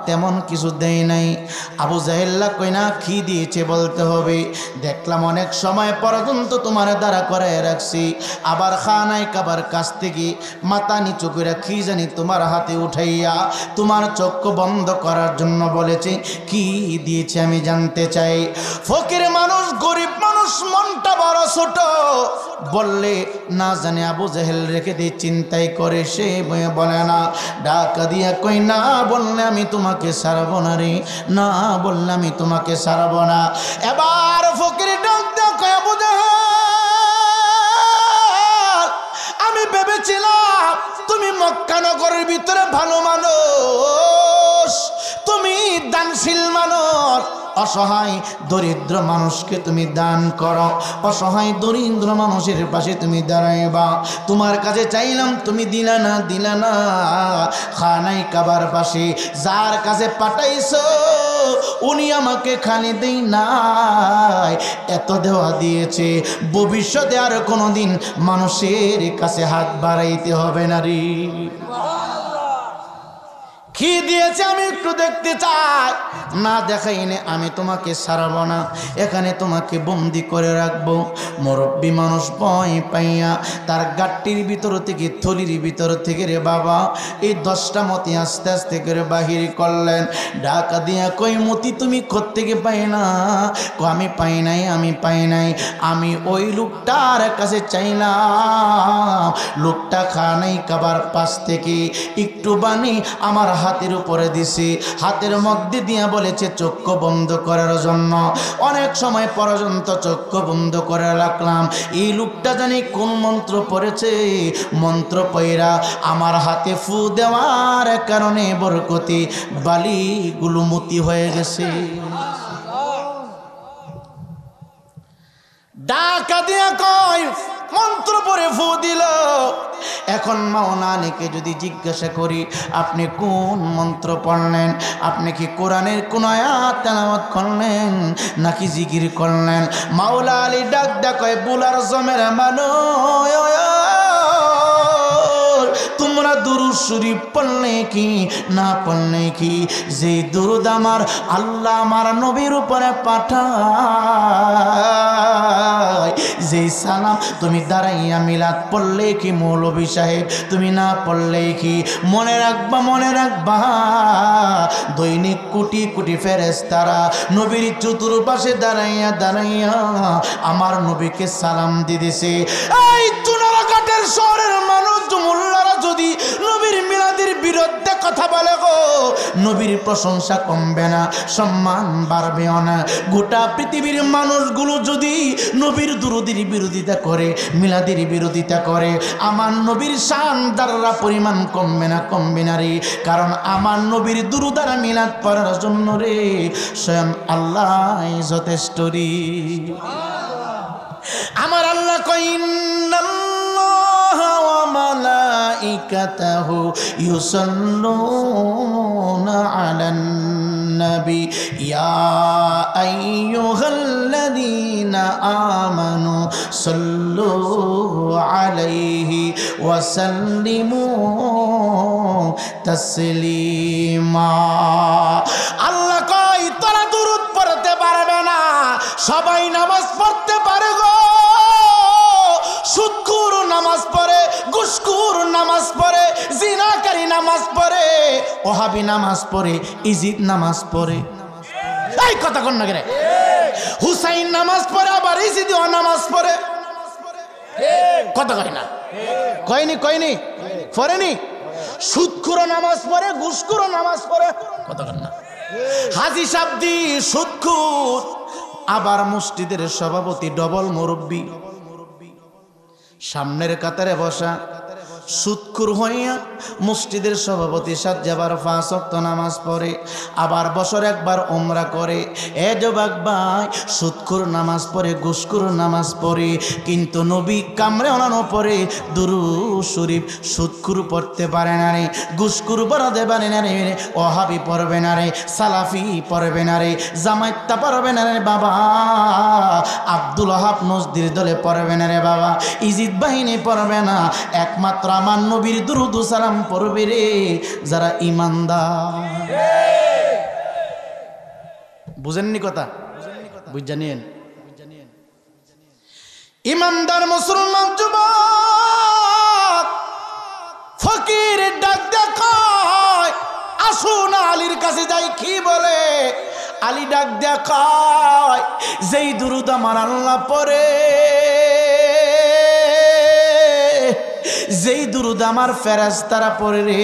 তেমন কিছু দেয় নাই। আবু জেহেল্লা কই না কি দিয়েছে বলতে হবে। দেখলাম অনেক সময় পর্যন্ত তোমার দ্বারা করে রাখছি, আবার খানায় কাবার কাছ থেকে মাথা নিচু করে কি জানি তোমার হাতে উঠাইয়া তোমার চক্ষু বন্ধ করার জন্য বলেছে, কি দিয়েছে আমি জানতে চাই। ফকির মানুষ, গরিব মানুষ, মনটা বড় ছোট, বললে না জানে আবু জেহেল রেখে দিয়ে চিন্তাই করে, সে বলে না। ডাকা দিয়া কই না বললে আমি তোমাকে ছাড়ব না রে, না বললে আমি তোমাকে ছাড়ব না। এবার ফকির ডাক দেয়া কই আবু জেহেল, আমি ভেবেছিলাম তুমি মক্কা নগরের ভিতরে ভালো মানুষ, তুমি দানশীল মানুষ, অসহায় দরিদ্র মানুষকে তুমি দান করো, অসহায় দরিদ্র মানুষের পাশে তুমি দাঁড়াইবা। তোমার কাছে চাইলাম তুমি দিলা না, দিলা না। খানায় কাবার পাশে যার কাছে পাঠাইছো উনি আমাকে খালি দেই নাই, এত দেওয়া দিয়েছে, ভবিষ্যতে আর কোনোদিন মানুষের কাছে হাত বাড়াইতে হবে না রে। কি দিয়েছে আমি একটু দেখতে চাই, না দেখাইনে আমি তোমাকে ছাড়ব না, এখানে তোমাকে বন্দি করে রাখবো। মুরব্বী মানুষ ভয় পাইয়া তার গাট্টির ভিতর থেকে, থলির ভিতর থেকে রে বাবা এই 10টা মতি আস্তে আস্তে করে বাহির করলেন। ডাকা দিয়া কই মতি তুমি কোত্থেকে পাই না? আমি পাই নাই, আমি পাই নাই, আমি ওই লোকটার কাছে চাইলাম, লোকটা খানাই কাবার পাশ থেকে একটু বানি আমার হাতের উপরে দিছি, হাতের মধ্যে দিয়া বলেছে চক্ষু বন্ধ করার জন্য। অনেক সময় পর্যন্ত চক্ষু বন্ধ করে রাখলাম, এই লোকটা জানি কোন মন্ত্র পড়েছে, মন্ত্র পয়রা আমার হাতে ফু দেওয়ার কারণে বরকতি বালিগুলো মতি হয়ে গেছে। ডাকা দিয়া কয় মন্ত্র পড়ে ফু দিল। এখন মাওলানাকে যদি জিজ্ঞাসা করি আপনি কোন মন্ত্র পড়লেন, আপনি কি কোরআনের কোন আয়াত তেলাওয়াত করলেন নাকি জিকির করলেন? মাওলা আলী ডাক ডাকয় বুলার জমের মানুষ, তোমরা দুরূদ শরীফ পড়লে কি না পড়লে কি? যে দুরূদ আমার আল্লাহ আমার নবীর উপরে পাঠায়, যে সালাম তুমি দাঁড়াইয়া মিলাদ পড়লে কি মৌলভী সাহেব, তুমি না পড়লে কি? মনে রাখবা মনে রাখবা, দৈনিক কোটি কোটি ফেরেশতারা নবীর চতুর্পাশে দাঁড়াইয়া দাঁড়াইয়া আমার নবীকে সালাম দিতেছে। এই চুনারঘাটের শহরের মানুষ মোল্লারা যদি নবীর মিলাদের বিরুদ্ধে কথা বলে গো, নবীর প্রশংসা কমবে না, সম্মান বাড়বেও না। গোটা পৃথিবীর মানুষগুলো যদি নবীর দুরূদের বিরোধিতা করে, মিলাদের বিরোধিতা করে, আমার নবীর শান দ্বারা পরিমাণ কমবে না, কমবে না রে। কারণ আমার নবীর দুরূদ আর মিলাদ পড়ার জন্য রে স্বয়ং আল্লাহ যথেষ্ট রে। আমার আল্লাহ কইন মালাইকাতাহু ইউসাল্লুনা আলান নবী ইয়া আইয়ুহাল্লাযীনা আমানু সাল্লু আলাইহি ওয়া সাল্লিমু তাসলিমা। আল্লাহ কয় তোরা দুরূদ পড়তে পারবে না, সবাই নামাজ পড়তে পারে গো। সুদখোর নামাজ পড়ে, ঘুষখোর নামাজ পড়ে, জিনাকারী নামাজ পড়ে, ওহাবি নামাজ পড়ে, ইজিদ নামাজ পড়ে। এই কথা কোন নাকি রে? হুসাইন নামাজ পড়ে আবার ইজিদ নামাজ পড়ে। কথা কয় না? কয়নি কয়নি পড়েনি? সুদখোর নামাজ পড়ে, ঘুষখোর নামাজ পড়ে। কথা কয় না? হাজী সাবদি সুদখোর, আবার মসজিদের সভাপতি ডবল মুরব্বি, সামনের কাতারে বসা, সুদখোর হইয়া মসজিদের সভাপতি সাজ্জাবার 5 ওয়াক্ত নামাজ পড়ে, আবার বছর একবার উমরা করে। এ যুবক ভাই, সুদখোর নামাজ পড়ে, ঘুষখোর নামাজ পড়ে, কিন্তু নবী কামরে ওনানো পড়ে দুরূদ শরীফ। সুদখোর পড়তে পারে না রে, ঘুষখোর পড়তে পারে না রে, ওহাবি পড়বে না রে, সালাফি পড়বে না রে, জামায়াত পড়বে না রে বাবা, আব্দুল ওহাব নজদির দলে পড়বে না রে বাবা, ইজিদ বাহিনী পড়বে না। একমাত্র আমার নবীর দুরূদ ও সালাম পড়বে রে যারা ঈমানদার। বুঝেননি কথা? বুঝজানিয়েন ঈমানদার মুসলমান যুবক ফকির ডাক দেখায়, আসুন আলীর কাছে যাই। কি বলে? আলী ডাক দেখায়, যেই দুরূদ আমার আল্লাহ পড়ে, যেই দুরূদ আমার ফেরেশতারা পড়ে রে,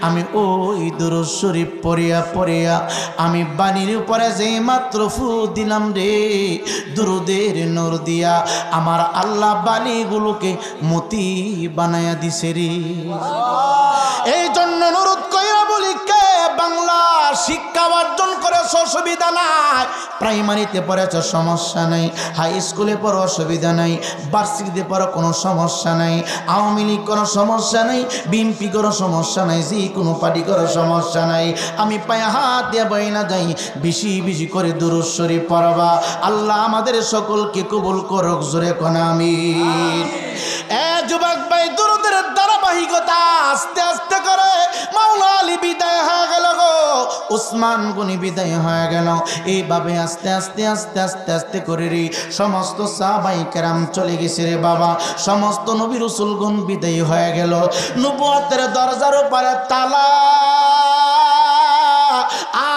আমি ওই দুরূদ শরীফ পড়িয়া পড়িয়া আমি বাণীর উপরে যেই মাত্র ফু দিলাম রে, দুরূদের নূর দিয়া আমার আল্লাহ বাণীগুলোকে মতি বানায়া দিছে রে। এই জন্য অনুরোধ কইরা বলি, কে বাংলা শিক্ষা অর্জন করেছ অসুবিধা নাই, প্রাইমারিতে পড়েছ সমস্যা নাই, হাই স্কুলে পড়ো অসুবিধা নাই, ভার্সিটিতে পড়ো কোনো সমস্যা নাই, আওয়ামী লীগ কোনো সমস্যা নাই, বিএনপি কোনো সমস্যা নাই, যে কোনো পার্টি কোনো সমস্যা নাই। আমি পায়ে হাত দিয়ে বইনা যাই, বেশি বেশি করে দুরূদ শরীফ পড়বা। আল্লাহ আমাদের সকলকে কবুল করুক, জোরে কোন আমিন। এ যুবক ভাই, দুরূদের ধারাবাহিকতা আস্তে আস্তে করে মাওলা আলী বিদায় হয়ে গেল গো, উসমান গনি বিদায় হয়ে গেল। এইভাবে আস্তে আস্তে আস্তে আস্তে আস্তে করে রে সমস্ত সাহাবায়ে কেরাম চলে গেছে রে বাবা, সমস্ত নবী রাসূলগণ বিদায় হয়ে গেল। নবুয়তের দরজার উপরে তালা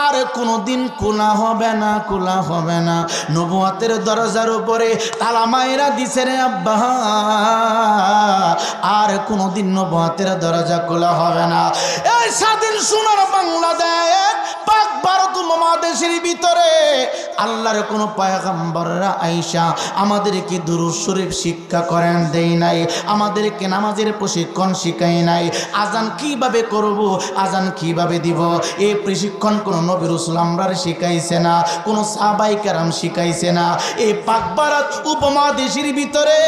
আর কোনদিন খোলা হবে না, খোলা হবে না। নবুয়তের দরজার উপরে তালা মাইরা দিছে রে আব্বা, আর কোনদিন নবুয়তের দরজা খোলা হবে না। এই স্বাধীন সোনার বাংলাদেশ, পাক ভারত উপমহাদেশের ভিতরে আল্লাহর কোন পয়গম্বররা আয়েশা আমাদেরকে দুরূদ শরীফ শিক্ষা করেন দেই নাই, আমাদেরকে নামাজের প্রশিক্ষণ শিখাই নাই, আজান কিভাবে করব, আজান কিভাবে দিব, এই প্রশিক্ষণ কোন নবী রাসূল আমরার শিখাইছে না, কোন সাহাবায়ে কেরাম শিখাইছে না। এই পাক ভারত উপমহাদেশের ভিতরে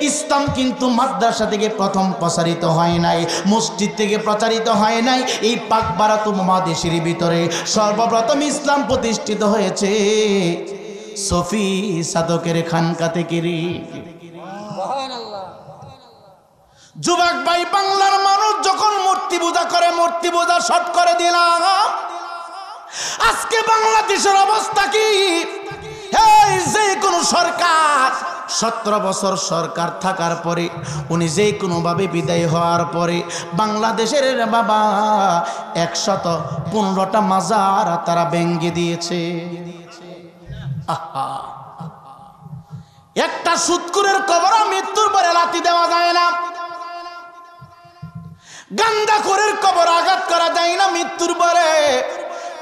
ইসলাম কিন্তু মাদ্রাসা থেকে প্রথম প্রচারিত হয় নাই, মসজিদ থেকে প্রচারিত হয় নাই। এই পাক ভারত উপমহাদেশের ভিতরে সর্বপ্রথম ইসলাম প্রতিষ্ঠিত হয়েছে সফি সাদকের খানকা থেকে। যুবক ভাই, বাংলার মানুষ যখন মূর্তি পূজা করে, মূর্তি পূজা শর্ট করে দিলাম। আজকে বাংলাদেশের অবস্থা কি? এই যে কোনো সরকার 17 বছর সরকার থাকার পরে উনি যে কোনোভাবে বিদায় হওয়ার পরে বাংলাদেশের বাবা 115টা মাজার তারা ভেঙে দিয়েছে। একটা সুদকুরের কবর মৃত্যুর পরে লাথি দেওয়া যায় না, গান্দাখোরের কবর আঘাত করা যায় না মৃত্যুর পরে,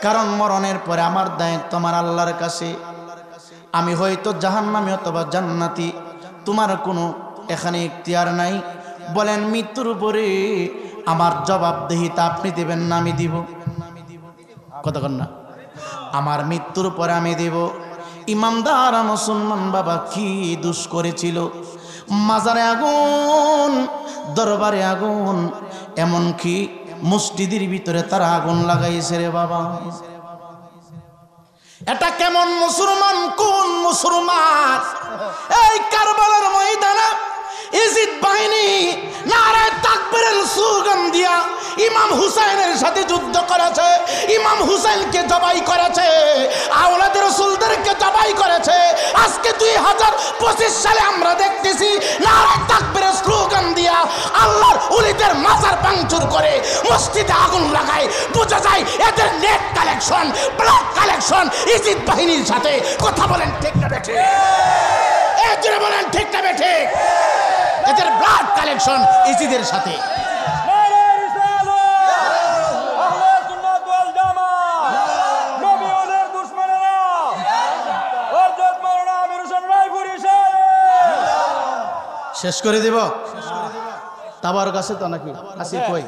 কারণ মরণের পরে আমার দায়িত্ব আমার আল্লাহর কাছে। আমি হয়তো জাহান্নামী অথবা জান্নাতি, তোমার কোনো এখানে ইখতিয়ার নাই। বলেন মৃত্যুর উপরে আমার জবাবদিহিতা আপনি দেবেন না আমি দিব? কথা কন না, আমার মৃত্যুর পরে আমি দেব। ইমানদার মুসলমান বাবা কি দোষ করেছিল? মাজারে আগুন, দরবারে আগুন, এমনকি মসজিদের ভিতরে তারা আগুন লাগাইছে রে বাবা। এটা কেমন মুসলমান? কোন মুসলমান? এই কারবালার ময়দানে ইজিদ বাহিনী নারায়ে তাকবীরের স্লোগান দিয়া ইমাম হুসাইনের সাথে যুদ্ধ করেছে, ইমাম হুসাইনকে জবাই করেছে, আওলাদ রাসূলদেরকে জবাই করেছে। আজকে 2025 সালে আমরা দেখতেছি নারায়ে তাকবীরের স্লোগান দিয়া আল্লাহর ওলিদের মাজার ভাঙচুর করে মসজিদে আগুন লাগায়। বোঝা যায় এদের নেট কালেকশন, ব্লাড কালেকশন ইজিদ বাহিনীর সাথে। কথা বলেন ঠিক না বেঠিক? এদের বলেন ঠিক না বেঠিক? এদের ব্লাড কালেকশন ইজিদের সাথে। শেষ করে দেব? তাবার কাছে তো নাকি আসি কই?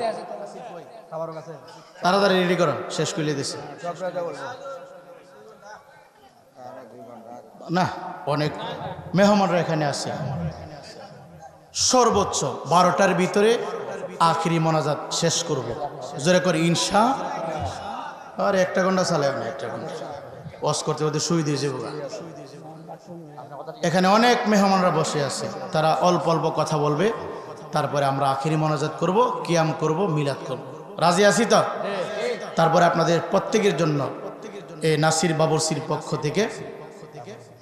তাড়াতাড়ি রেডি করো, শেষ করে দিছি না। অনেক মেহমানরা এখানে আছে। সর্বোচ্চ 12টার ভিতরে আখিরি মোনাজাত শেষ করব, জোরে করে ইনশা। আর 1 ঘন্টা চালায় না, 1 ঘন্টা ওয়াজ করতে করতে শুই দিয়ে যাবো। এখানে অনেক মেহমানরা বসে আছে, তারা অল্প অল্প কথা বলবে, তারপরে আমরা আখিরি মোনাজাত করব, কিয়াম করব, মিলাদ করব। রাজি আছি তো? তারপরে আপনাদের প্রত্যেকের জন্য এই নাসির বাবরসির পক্ষ থেকে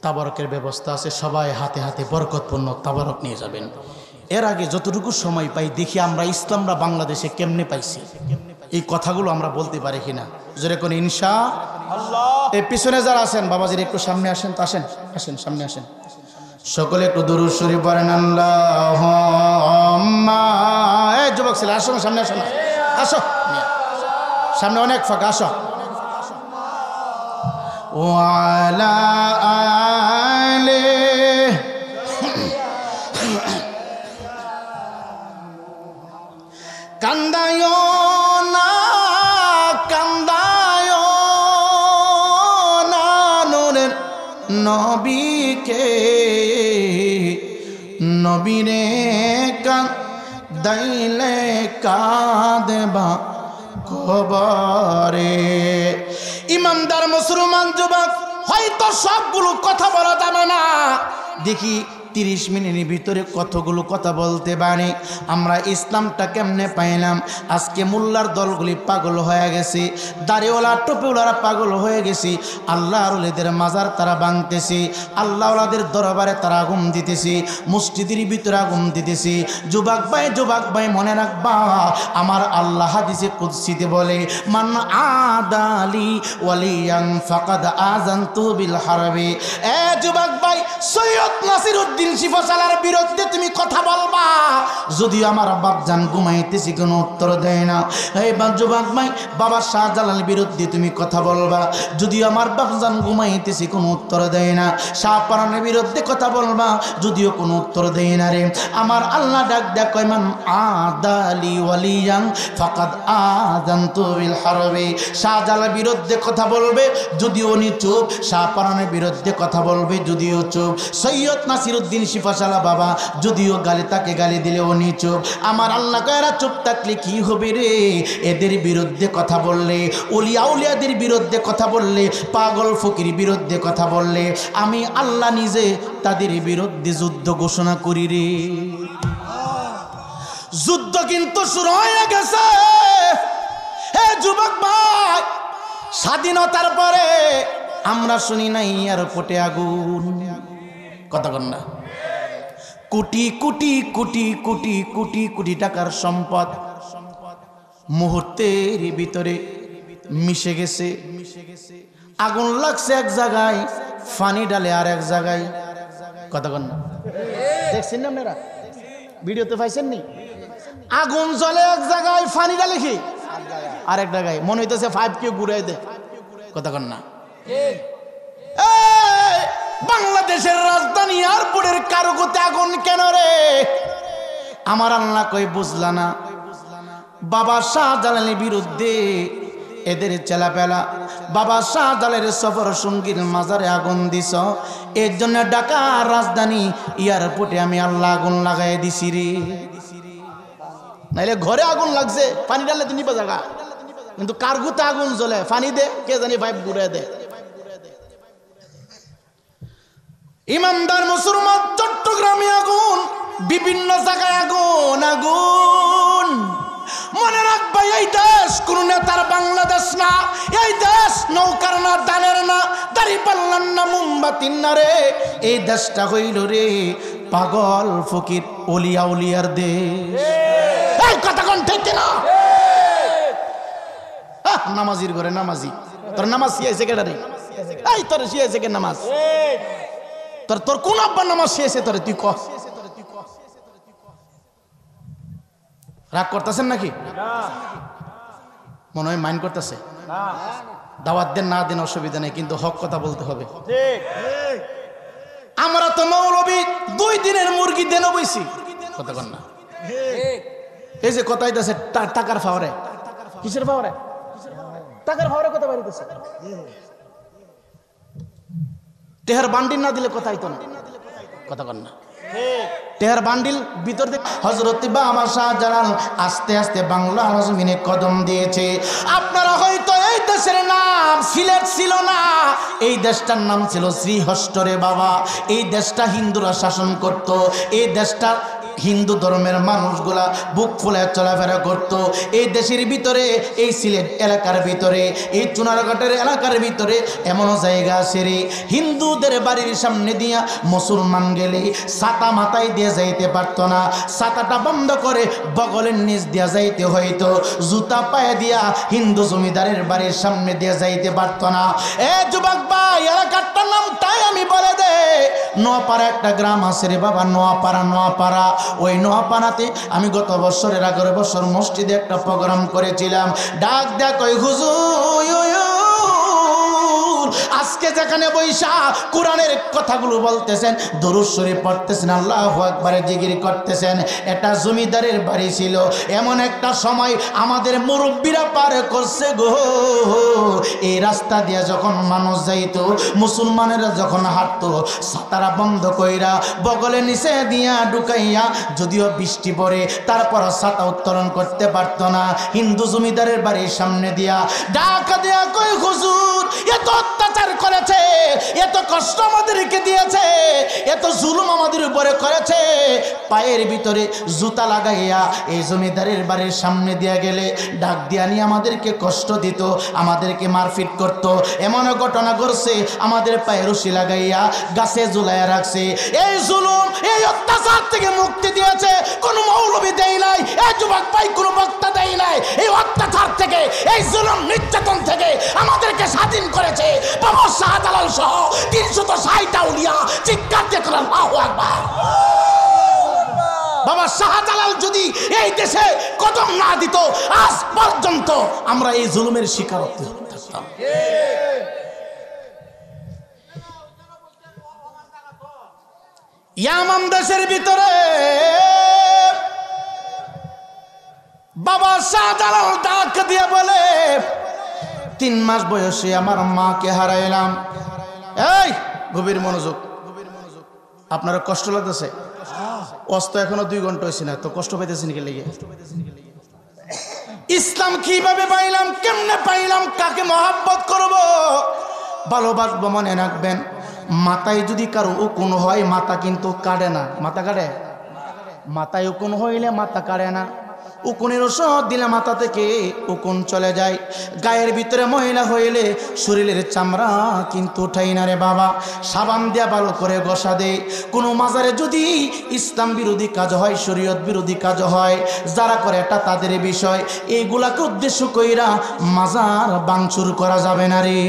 তাবারকের ব্যবস্থা আছে, সবাই হাতে হাতে বরকতপূর্ণ তাবারক নিয়ে যাবেন। এর আগে যতটুকু সময় পাই দেখি আমরা ইসলামরা বাংলাদেশে কেমনে পাইছি, এই কথাগুলো আমরা বলতে পারি কিনা। জোরে কোন ইনশাআল্লাহ। এই পিছনে যারা আছেন বাবাজির একটু সামনে আসেন, তো আসেন, আসেন সামনে আসেন। সকলে একটু দুরূদ শরীফ পড়েন। আল্লাহুম্মা। এই যুবক ছেলে আসো, সামনে আসো না, আসো সামনে, অনেক ফাঁকা, আসো। ওয়ালা আলে কান্দায় না, কান্দায় না নূরের নবীকে, নবীরে কান্দাইলে কাঁদবা কবরে। ইমানদার মুসলমান যুবক, হয়তো সবগুলো কথা বলা যাবে না, দেখি 30 মিনিটের ভিতরে কতগুলো কথা বলতে পারি। আমরা ইসলামটা কেমনে পাইলাম? আজকে মোল্লার দলগুলি পাগল হয়ে গেছে, দাড়িওয়ালা টুপিওয়ালারা পাগল হয়ে গেছে, আল্লাহর ওলিদের মাজার তারা ভাঙতেছে, আল্লাহওয়ালাদের দরবারে তারা আগুন দিতেছে, মসজিদের ভিতরে আগুন দিতেছে। যুবক ভাই মনে রাখবা, আমার আল্লাহ হাদিসে কুদসিতে বলে, মান আদালি ওয়ালিয়ান ফাকাদ আযানতু বিল হারবি। এ যুবক ভাই, সৈয়দ নাসিরউদ্দিন নাসিরউদ্দিন শিফাশালার বিরুদ্ধে তুমি কথা বলবা, যদিও আমার বাপজান ঘুমাইতেছি কোনো উত্তর দেয় না। এই যুবক ভাই, বাবা শাহজালালের বিরুদ্ধে তুমি কথা বলবা, যদিও আমার বাপজান ঘুমাইতেছি কোনো উত্তর দেয় না। শাহপরানের বিরুদ্ধে কথা বলবা, যদিও কোনো উত্তর দেয় না রে। আমার আল্লাহ ডাক দেয়া কয়, মান আদালি ওয়ালিয়ান ফাকাদ আযানতু বিল হারবি। শাহজালালের বিরুদ্ধে কথা বলবে, যদিও উনি চুপ। শাহপরানের বিরুদ্ধে কথা বলবে, যদিও চুপ। সৈয়দ নাসিরউদ্দিন শিফাশালা বাবা, যদিও গালি তাকে গালি দিলে উনি চুপ। আমার আল্লাহ কয়, এরা চুপ থাকলে কি হবে রে? এদের বিরুদ্ধে কথা বললে, ওলিয়া উলিয়াদের বিরুদ্ধে কথা বললে, পাগল ফকির বিরুদ্ধে কথা বললে, আমি আল্লাহ নিজে তাদের বিরুদ্ধে যুদ্ধ ঘোষণা করি রে। যুদ্ধ কিন্তু শুরু হয়ে গেছে। হে যুবক ভাই, স্বাধীনতার পরে আমরা শুনি নাই এয়ারপোর্টে আগুন, কথা কন না? কোটি কোটি কোটি কোটি কোটি কোটি টাকার সম্পদ মুহূর্তের ভিতরে মিশে গেছে। আগুন লাগছে এক জায়গায়, পানি ডালে আর এক জায়গায়, কথা কন না? দেখছেন না আপনারা? ভিডিওতে পাইছেন নি? আগুন জ্বলে এক জায়গায়, পানি ডালে কি আর এক জায়গায়। মনে হইতেছে 5 কে ঘুরাই দে, কথা কন না? বাংলাদেশের রাজধানী এয়ারপোর্টের কার্গোতে আগুন কেন রে? আমার আল্লাহ কই, বুঝলা না? বাবা শাহজালালের বিরুদ্ধে এদের চেলাপেলা, বাবা শাহজালালের সফর সঙ্গীর মাজারে আগুন দিছ, এর জন্য ঢাকা রাজধানী এয়ারপোর্টে আমি আল্লাহ আগুন লাগাই দিছি রে। নাইলে ঘরে আগুন লাগছে, পানি ডালে তো নিপা জায়গা, কিন্তু কার্গোতে আগুন জ্বলে, পানি দে কে জানি 5 ঘুরে দে। ইমানদার মুসলমান, চট্টগ্রামে আগুন, বিভিন্ন জায়গায় আগুন আগুন। মনে রাখবা, এই দেশ কোন নেতার বাংলাদেশ না, এই দেশ নৌকার না, দানের না, দাড়িপাল্লার না, মোমবাতির না রে। এই দেশটা হইল রে পাগল ফকির ওলিয়া উলিয়ার দেশ। এই কথা কোন ঠিক না? নামাজির ঘরে নামাজি, তোর নামাজ শিয়াইছে কেডা রে? এই তোর শিয়াইছে কে নামাজ? তোর কোন আব্বার নামাজ শিয়াইছে তোরে? তুই ক। রাগ করতেছেন নাকি? মনে হয় মাইন্ড করতেছে। দাওয়াত দেন না দেন অসুবিধা নেই, কিন্তু হক কথা বলতে হবে। আমরা তো মৌলবী 2 দিনের মুরগি দেন বইছি, কথা কন না? এই যে কথা হইতেছে টাকার ফাওয়ারে, কিসের ফাওয়ারে? টাকার ফাওয়ারে কথা বাড়িতেছে। টেহার বান্ডিল না দিলে কথা হইতো না, কথা কন না? টেহার বান্ডিল ভিতর থেকে হযরত বাবা শাহজালাল আস্তে আস্তে বাংলার জমিনে কদম দিয়েছে। আপনারা হয়তো এই দেশের নাম সিলেট ছিল না, এই দেশটার নাম ছিল শ্রীহস্টরে বাবা। এই দেশটা হিন্দুরা শাসন করত, এই দেশটা হিন্দু ধর্মের মানুষগুলা বুক ফুলে চলাফেরা করত। এই দেশের ভিতরে, এই সিলেট এলাকার ভিতরে, এই চুনারঘাটের এলাকার ভিতরে এমন জায়গা আছে রে, হিন্দুদের বাড়ির সামনে দিয়া মুসলমান গেলে ছাতা মাথায় দিয়ে যাইতে পারত না, ছাতাটা বন্ধ করে বগলের নিচ দিয়া যাইতে হইতো, জুতা পায়ে দিয়া হিন্দু জমিদারের বাড়ির সামনে দিয়ে যাইতে পারত না। এ যুবক ভাই, এলাকাটার নামটাই আমি বলে দে। নোয়াপাড়া একটা গ্রাম আছে রে বাবা, নোয়াপাড়া। ওই নোয়াপাড়াতে আমি গত বছরের আগের বছর মসজিদে একটা প্রোগ্রাম করেছিলাম। ডাক দেখ ওই হুজুর, আজকে যেখানে বৈশা কোরআনের কথাগুলো বলতেছেন, দরুদ শরীফ পড়তেছেন, আল্লাহু আকবার জিকির করতেছেন, এটা জমিদারের বাড়ি ছিল। এমন একটা সময় আমাদের মুরব্বীরা পার করছে গো, এই রাস্তা দিয়ে যখন মানুষ যাইতো, মুসলমানেরা যখন হাঁটতো, ছাতারা বন্ধ কইরা বগলে নিচে দিয়া ঢুকাইয়া, যদিও বৃষ্টি পড়ে তারপর ছাতা উত্তোলন করতে পারতো না, হিন্দু জমিদারের বাড়ির সামনে দিয়া ডাকা দিয়া কই হুজুর, এত অত্যাচার করেছে, এত কষ্ট আমাদেরকে দিয়েছে, এত জুলুম আমাদের উপরে করেছে, পায়ের ভিতরে জুতা লাগাইয়া এই জমিদারের বাড়ির সামনে দিয়া গেলে ডাক দিয়া নিয়ে আমাদেরকে কষ্ট দিত, আমাদেরকে মারপিট করত। এমন ঘটনা ঘটছে, আমাদের পায়ে রশি লাগাইয়া গাছে ঝুলাইয়া রাখছে। এই জুলুম, এই অত্যাচার থেকে মুক্তি দিয়েছে কোন মৌলবী দেয় নাই, এই যুবক ভাই কোন বক্তা দেয় নাই। এই অত্যাচার থেকে, এই জুলুম নির্যাতন থেকে আমাদেরকে বাংলাকে স্বাধীন করেছে বাবা শাহজালাল সহ 360 আউলিয়া। চিৎকার দিয়ে বলেন আল্লাহু আকবার। বাবা শাহজালাল যদি এই দেশে কদম না দিত আজ পর্যন্ত আমরা এই জুলুমের শিকার হতে হতাম। ইয়ামান দেশের ভিতরে বাবা শাহজালাল ডাক দিয়ে বলে 3 মাস বয়সে আমার মাকে হারাইলাম। এই গভীর মনোযোগ, আপনারা কষ্ট লাগতেছে? অস্ত এখনো 2 ঘন্টা হয়েছে না তো কষ্ট পাইতেছেন কি লেগে? ইসলাম কিভাবে পাইলাম, কেমনে পাইলাম, কাকে মহাব্বত করব, ভালোবাসবো, মনে রাখবেন মাথায় যদি কারো উকুন হয় মাথা কিন্তু কাটে না। মাথা কাটে? মাথায় উকুন হইলে মাথা কাটে না। উকুনের ওষুধ দিলে মাথা থেকে উকুন চলে যায়। গায়ের ভিতরে ময়লা হইলে শরীরের চামড়া কিন্তু উঠাই না রে বাবা, সাবান দিয়া ভালো করে ঘষা দে। কোনো মাজারে যদি ইসলাম বিরোধী কাজ হয়, শরীয়ত বিরোধী কাজ হয়, যারা করে এটা তাদের বিষয়। এইগুলাকে উদ্দেশ্য কইরা মাজার ভাঙচুর করা যাবে না রে।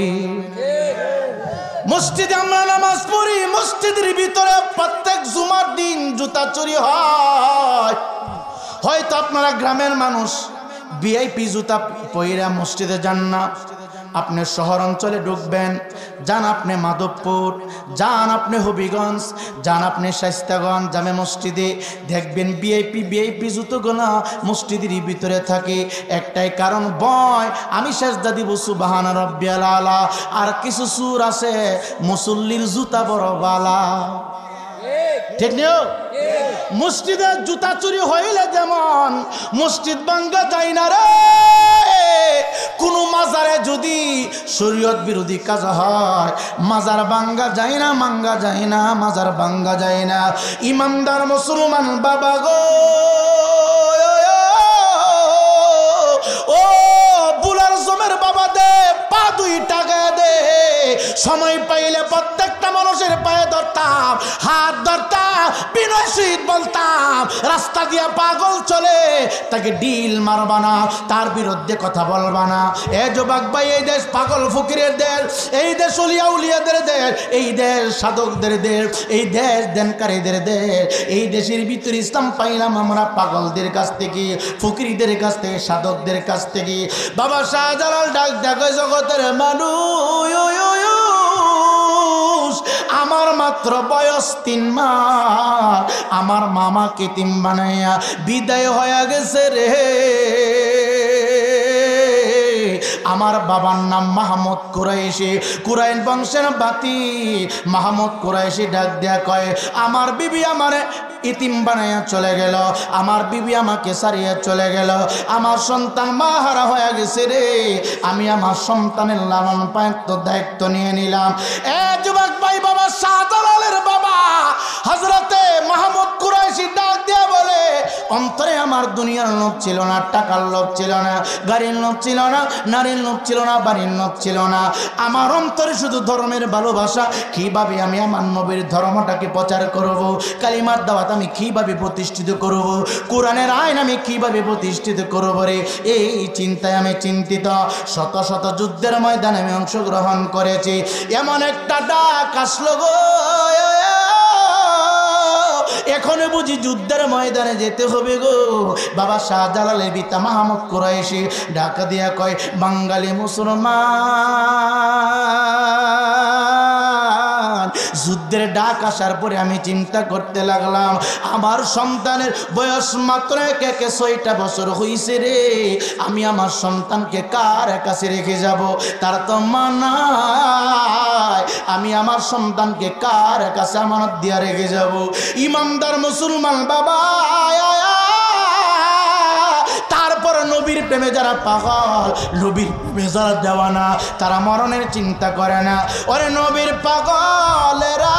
মসজিদে আমরা নামাজ পড়ি, মসজিদের ভিতরে প্রত্যেক জুমার দিন জুতা চুরি হয়। হয়তো আপনারা গ্রামের মানুষ ভিআইপি জুতা পইরা মসজিদে যান না। আপনি শহর অঞ্চলে ঢুকবেন, যান আপনি মাধবপুর, যান আপনি হবিগঞ্জ, যান আপনি শাইস্তাগঞ্জ জামে মসজিদে, দেখবেন ভিআইপি জুতোগুলো মসজিদের ভিতরে থাকে। একটাই কারণ, ভয় আমি সেজদা দিব সুবহান রাব্বিয়াল আলা। আর কিছু সুর আছে মুসল্লির জুতা বড় বালা। ঠিক নিও? মসজিদে জুতা চুরি হইলে যেমন মসজিদ ভাঙ্গা যায় না রে, কোন মাজারে যদি শরীয়ত বিরোধী কাজ হয় মাজার ভাঙ্গা যায় না, মাঙ্গা যায় না, মাজার ভাঙ্গা যায় না। ইমানদার মুসলমান বাবা গো, ও বুলার জমের বাবা দে, পা 2 টাকা দে। সময় পাইলে প্রত্যেকটা মানুষের পায়ে ধরতাম, হাত ধরতাম, বিনয় সহিত বলতাম রাস্তা দিয়া পাগল চলে তাকে ডিল মারবা না, তার বিরুদ্ধে কথা বলবা না। এ যুবক ভাই, এই দেশ পাগল ফকিরের দেশ, এই দেশ উলিয়া উলিয়াদের দেশ, এই দেশ সাধকদের দেশ, এই দেশ দেনকারীদের দেশ। এই দেশের ভিতরে ইসলাম পাইলাম আমরা পাগলদের কাছ থেকে, ফকিরদের কাছ থেকে, সাধকদের কাছ থেকে। বাবা শাহজালাল ডাক দেখো জগতের মানুষ, আমার মাত্র বয়স 3 মাস, আমার মামাকে 3 বানাইয়া বিদায় হয়ে গেছে রে। আমার বাবার নাম মাহমুদ কুরাইশি, কুরাইন বংশের বাতি। মাহমুদ কুরাইশি ডাক দেয়া কয়, আমার বিবি আমারে ইতিম বানাইয়া চলে গেল, আমার বিবি আমাকে সারিয়া চলে গেল, আমার সন্তান মাহারা হয়ে গেছে রে। আমি আমার সন্তানের লালন পালন দায়িত্ব নিয়ে নিলাম। এ যুবক ভাই, বাবা শাহজালালের বাবা হযরতে মাহমুদ কুরাইশি ডাক দিয়ে বলে, অন্তরে আমার দুনিয়ার লোভ ছিল না, টাকার লোভ ছিল না, গাড়ির লোভ ছিল না, নারীর লোভ ছিল না, বাড়ির লোভ ছিল না। আমার অন্তরে শুধু ধর্মের ভালোবাসা। কিভাবে আমি আমার নবীর ধর্মটাকে প্রচার করব, কালিমার দাওয়াত আমি কিভাবে প্রতিষ্ঠিত করব, কোরআনের আইন আমি কিভাবে প্রতিষ্ঠিত করব রে, এই চিন্তায় আমি চিন্তিত। শত শত যুদ্ধের ময়দানে আমি অংশগ্রহণ করেছি। এমন একটা ডাক আসলো গো, এখন বুঝি যুদ্ধের ময়দানে যেতে হবে গো। বাবা শাহজালালের পিতা মাহমুদ কুরাইশি ঢাকা দিয়া কয়, বাঙালি মুসলমান, যুদ্ধের ডাক আসার পরে আমি চিন্তা করতে লাগলাম, আমার সন্তানের বয়স মাত্র 6টা বছর হইছে রে। আমি আমার সন্তানকে কার কাছে রেখে যাব, তার তো মানায়। আমি আমার সন্তানকে কার কাছে আমানত দিয়া রেখে যাব? ইমানদার মুসলমান বাবা, তারপর নবীর প্রেমে যারা পাগল, নবীর প্রেমে যারা দেওয়ানা, তারা মরণের চিন্তা করে না। ওরে নবীর পাগলেরা,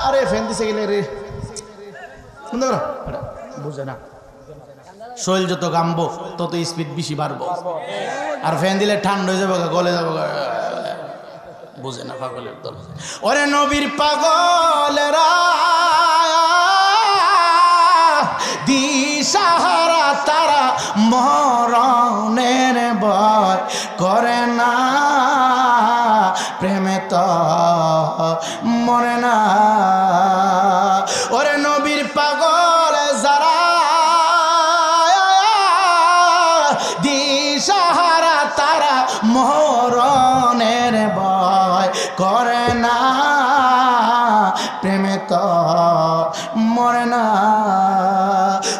আরে ফ্যান দিছে গেলে রে, বুঝে না, শরীর যত গামবো তত স্পিড বেশি বাড়বো, আর ফ্যান দিলে ঠান্ডা হয়ে যাবো, গলে যাবো, বুঝে না পাগলের দল। ওরে নবীর পাগলেরা দিশাহারা, তারা মরণের ভয় করে না। প্রেমে তো মরে না। ওরে নবীর পাগল যারা দিশাহারা তারা মরণের ভয় করে না, প্রেমে তো মরে না।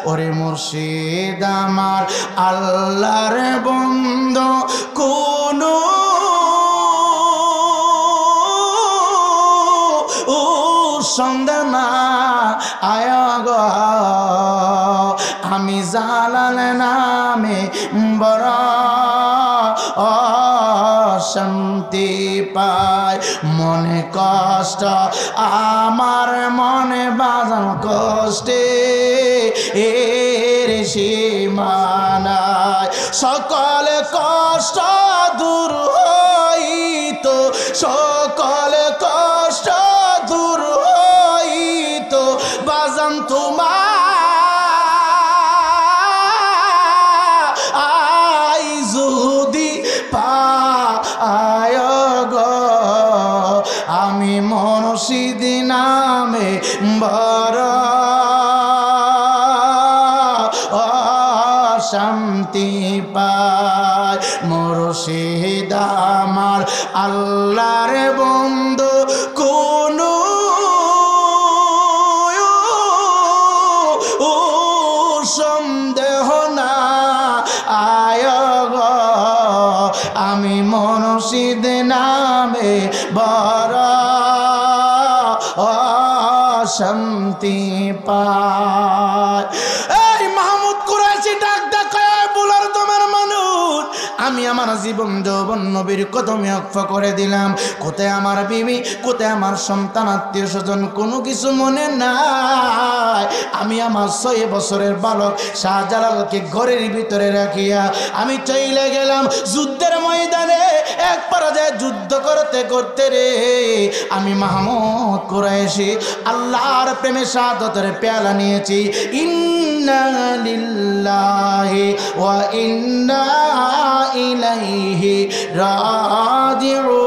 ওরে মুর্শিদ আমার আল্লাহর বন্ধু কোনো সন্দেহ না আয় গো, আমি জালাল নামে বড় শান্তি পাই। মনে কষ্ট আমার মনে বাজান কষ্টে এর সীমানায়, সকল কষ্ট দূর হইত, সকল কষ্ট দূর হইত বাজান তোমার আই যদি পায় গো। আমি মুর্শিদ নামে বড় শান্তি পাই। মুর্শিদ আমার আল্লাহর বন্ধু কোনো সন্দেহ না আয় গো, আমি মুর্শিদ নামে বড় শান্তি পাই। এই মাহমুদ কুরাইশি ডাক দেখায় বলার তোমার মানুষ, আমি আমার জীবন যৌবন নবীর কদমে ওয়াকফ করে দিলাম। কোথায় আমার বিবি, কোথায় আমার সন্তান, আত্মীয় স্বজন, কোনো কিছু মনে নাই। আমি আমার 6 বছরের বালক শাহজালালকে ঘরের ভিতরে রাখিয়া আমি চলে গেলাম যুদ্ধের ময়দানে। এক পর্যায়ে যুদ্ধ করতে করতে রে আমি মাহমুদ কুরাইশি আল্লাহর প্রেমে শাহাদাতের পেয়ালা নিয়েছি। ইন্না লিল্লাহি ওয়া ইন্না ইলাইহি রাজিউন।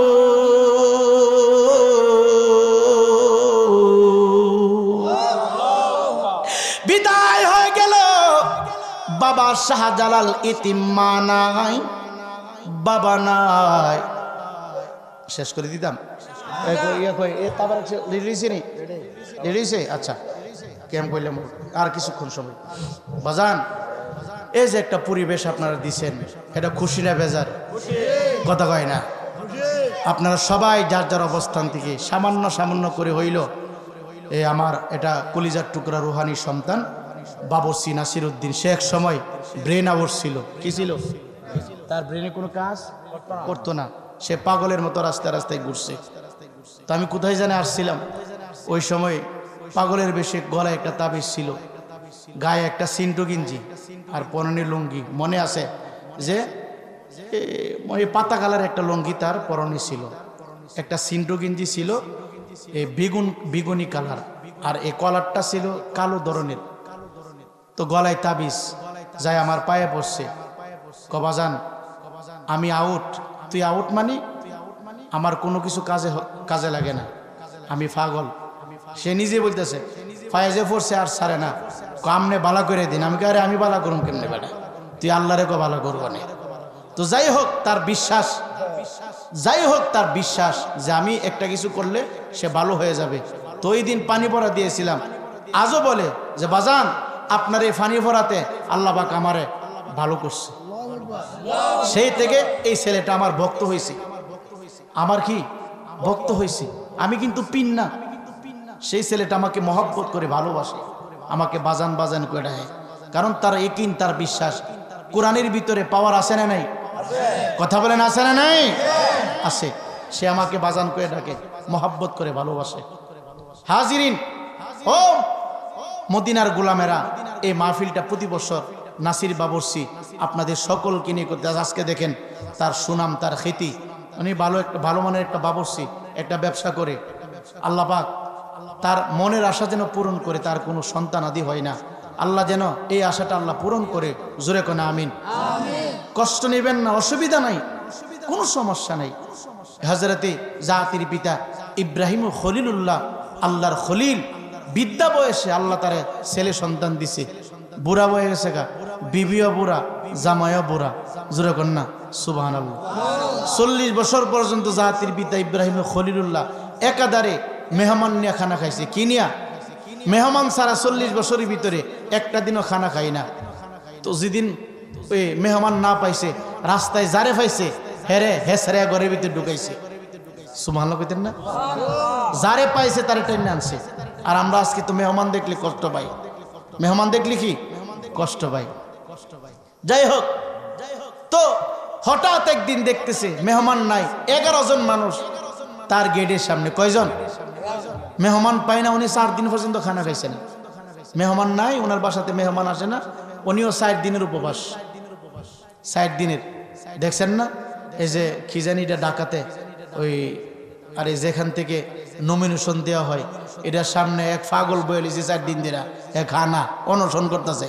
বিদায় হয়ে গেল বাবা শাহজালাল, ইতিম মা নাই, বাবা নাই। শেষ করে দিতাম। আচ্ছা কেমন করলাম আর কিছুক্ষণ সময় বাজান। এই যে একটা পরিবেশ আপনারা দিচ্ছেন, এটা খুশি না বেজার? কথা কয় না? আপনারা সবাই যার যার অবস্থান থেকে সামান্য সামান্য করে হইল এই আমার এটা কলিজার টুকরা রুহানি সন্তান বাবরসি নাসিরউদ্দিন। সে এক সময় ব্রেন আউট ছিল। কি ছিল? তার ব্রেনে কোনো কাজ করতো না, সে পাগলের মতো রাস্তায় রাস্তায় ঘুরছে। তো আমি কোথায় জানে আসছিলাম, ওই সময় পাগলের বেশে গলায় একটা তাবিজ ছিল, গায়ে একটা সিন্টু গিঞ্জি আর পরনে লুঙ্গি। মনে আছে যে পাতা কালার একটা লুঙ্গি তার পরনে ছিল, একটা সিন্টু গিঞ্জি ছিল বেগুনি কালার, আর এই কলারটা ছিল কালো ধরনের। তো গলায় তাবিজ যায় আমার পায়ে পড়ছে, কবাজান আমি আউট, তুই আউট মানে আমার কোনো কিছু কাজে লাগে না, আমি পাগল। সে নিজে বলতেছে ফায়েজে পড়ছে আর সারে না, কামনে বালা করে দিন। আমি আরে আমি বালা করুন কেমনে বেটা, তুই আল্লাহরে কো বালা করবো না। তো যাই হোক তার বিশ্বাস, যাই হোক তার বিশ্বাস যে আমি একটা কিছু করলে সে ভালো হয়ে যাবে। তো ওই দিন পানি ভরা দিয়েছিলাম, আজও বলে যে বাজান আপনার এই পানি ভরাতে আল্লাহ পাক আমারে ভালো করছে। সেই থেকে এই ছেলেটা আমার ভক্ত হয়েছে, আমার কি ভক্ত হয়েছে। আমি কিন্তু পিন না, সেই ছেলেটা আমাকে মহব্বত করে ভালোবাসে, আমাকে বাজান বাজান করে ডাকে, কারণ তার ইয়াকিন, তার বিশ্বাস। কোরআনের ভিতরে পাওয়ার আছে না নাই? কথা বলেন আছে না নাই? আছে। সে আমাকে বাজান করে ডাকে, মহব্বত করে ভালোবাসে। হাজিরিন ও মদিনার গোলামেরা, এই মাহফিলটা প্রতি বছর নাসির বাবরসি আপনাদের সকলকে নিয়ে করতে। আজকে দেখেন তার সুনাম, তার খ্যাতি, উনি ভালো মানের একটা বাবরসি, একটা ব্যবসা করে। আল্লাহ পাক তার মনের আশা যেন পূরণ করে, তার কোনো সন্তান আদি হয় না। আল্লাহ যেন এই আশাটা আল্লাহ পূরণ করে। জোরে কোন আমিন। কষ্ট নেবেন না, অসুবিধা নাই, কোনো সমস্যা নাই। হযরতে জাতির পিতা ইব্রাহিম খলিলুল্লাহ, আল্লাহর খলিল, বিদ্যা বয়সে আল্লাহ তারে ছেলে সন্তান দিছে। বুড়া বয়ে গেছে গা, বিবিও বুড়া, জামাইও বুড়া, জোরে কন্যা সুবহানাল্লাহ। 40 বছর পর্যন্ত জাতির পিতা ইব্রাহিম খলিলুল্লাহ একাধারে মেহমান নিয়ে খানা খাইছে। কি নিয়া? মেহমান ছাড়া 40 বছরের ভিতরে একটা দিনও খানা খাই না। তো যেদিন ওই মেহমান না পাইছে, রাস্তায় যারে পাইছে হেরে হেসরে ঘরের ভিতরে ঢুকাইছে। সুবহানাল্লাহ কইতেন না? যারে পাইছে তারে টেনে আনছে। আর আমরা আজকে তো মেহমান দেখলে কষ্ট পাই, মেহমান দেখলে কি কষ্ট পাই। যাই হোক, তো হঠাৎ একদিন দেখতেছে মেহমান নাই, 11 জন মানুষ তার গেটের সামনে। কয়জন? মেহমান পায় না, উনি 4 দিন পর্যন্ত খানা খাইছেন। মেহমান নাই, ওনার বাসাতে মেহমান আসে না, উনিও 4 দিনের উপবাস। 4 দিনের দেখছেন না? এই যে কি জানি এটা ঢাকাতে ওই, আরে যেখান থেকে নমিনেশন দেওয়া হয়, এটার সামনে এক পাগল বইলিছে 4 দিন দিরা এক খানা অনশন করতেছে,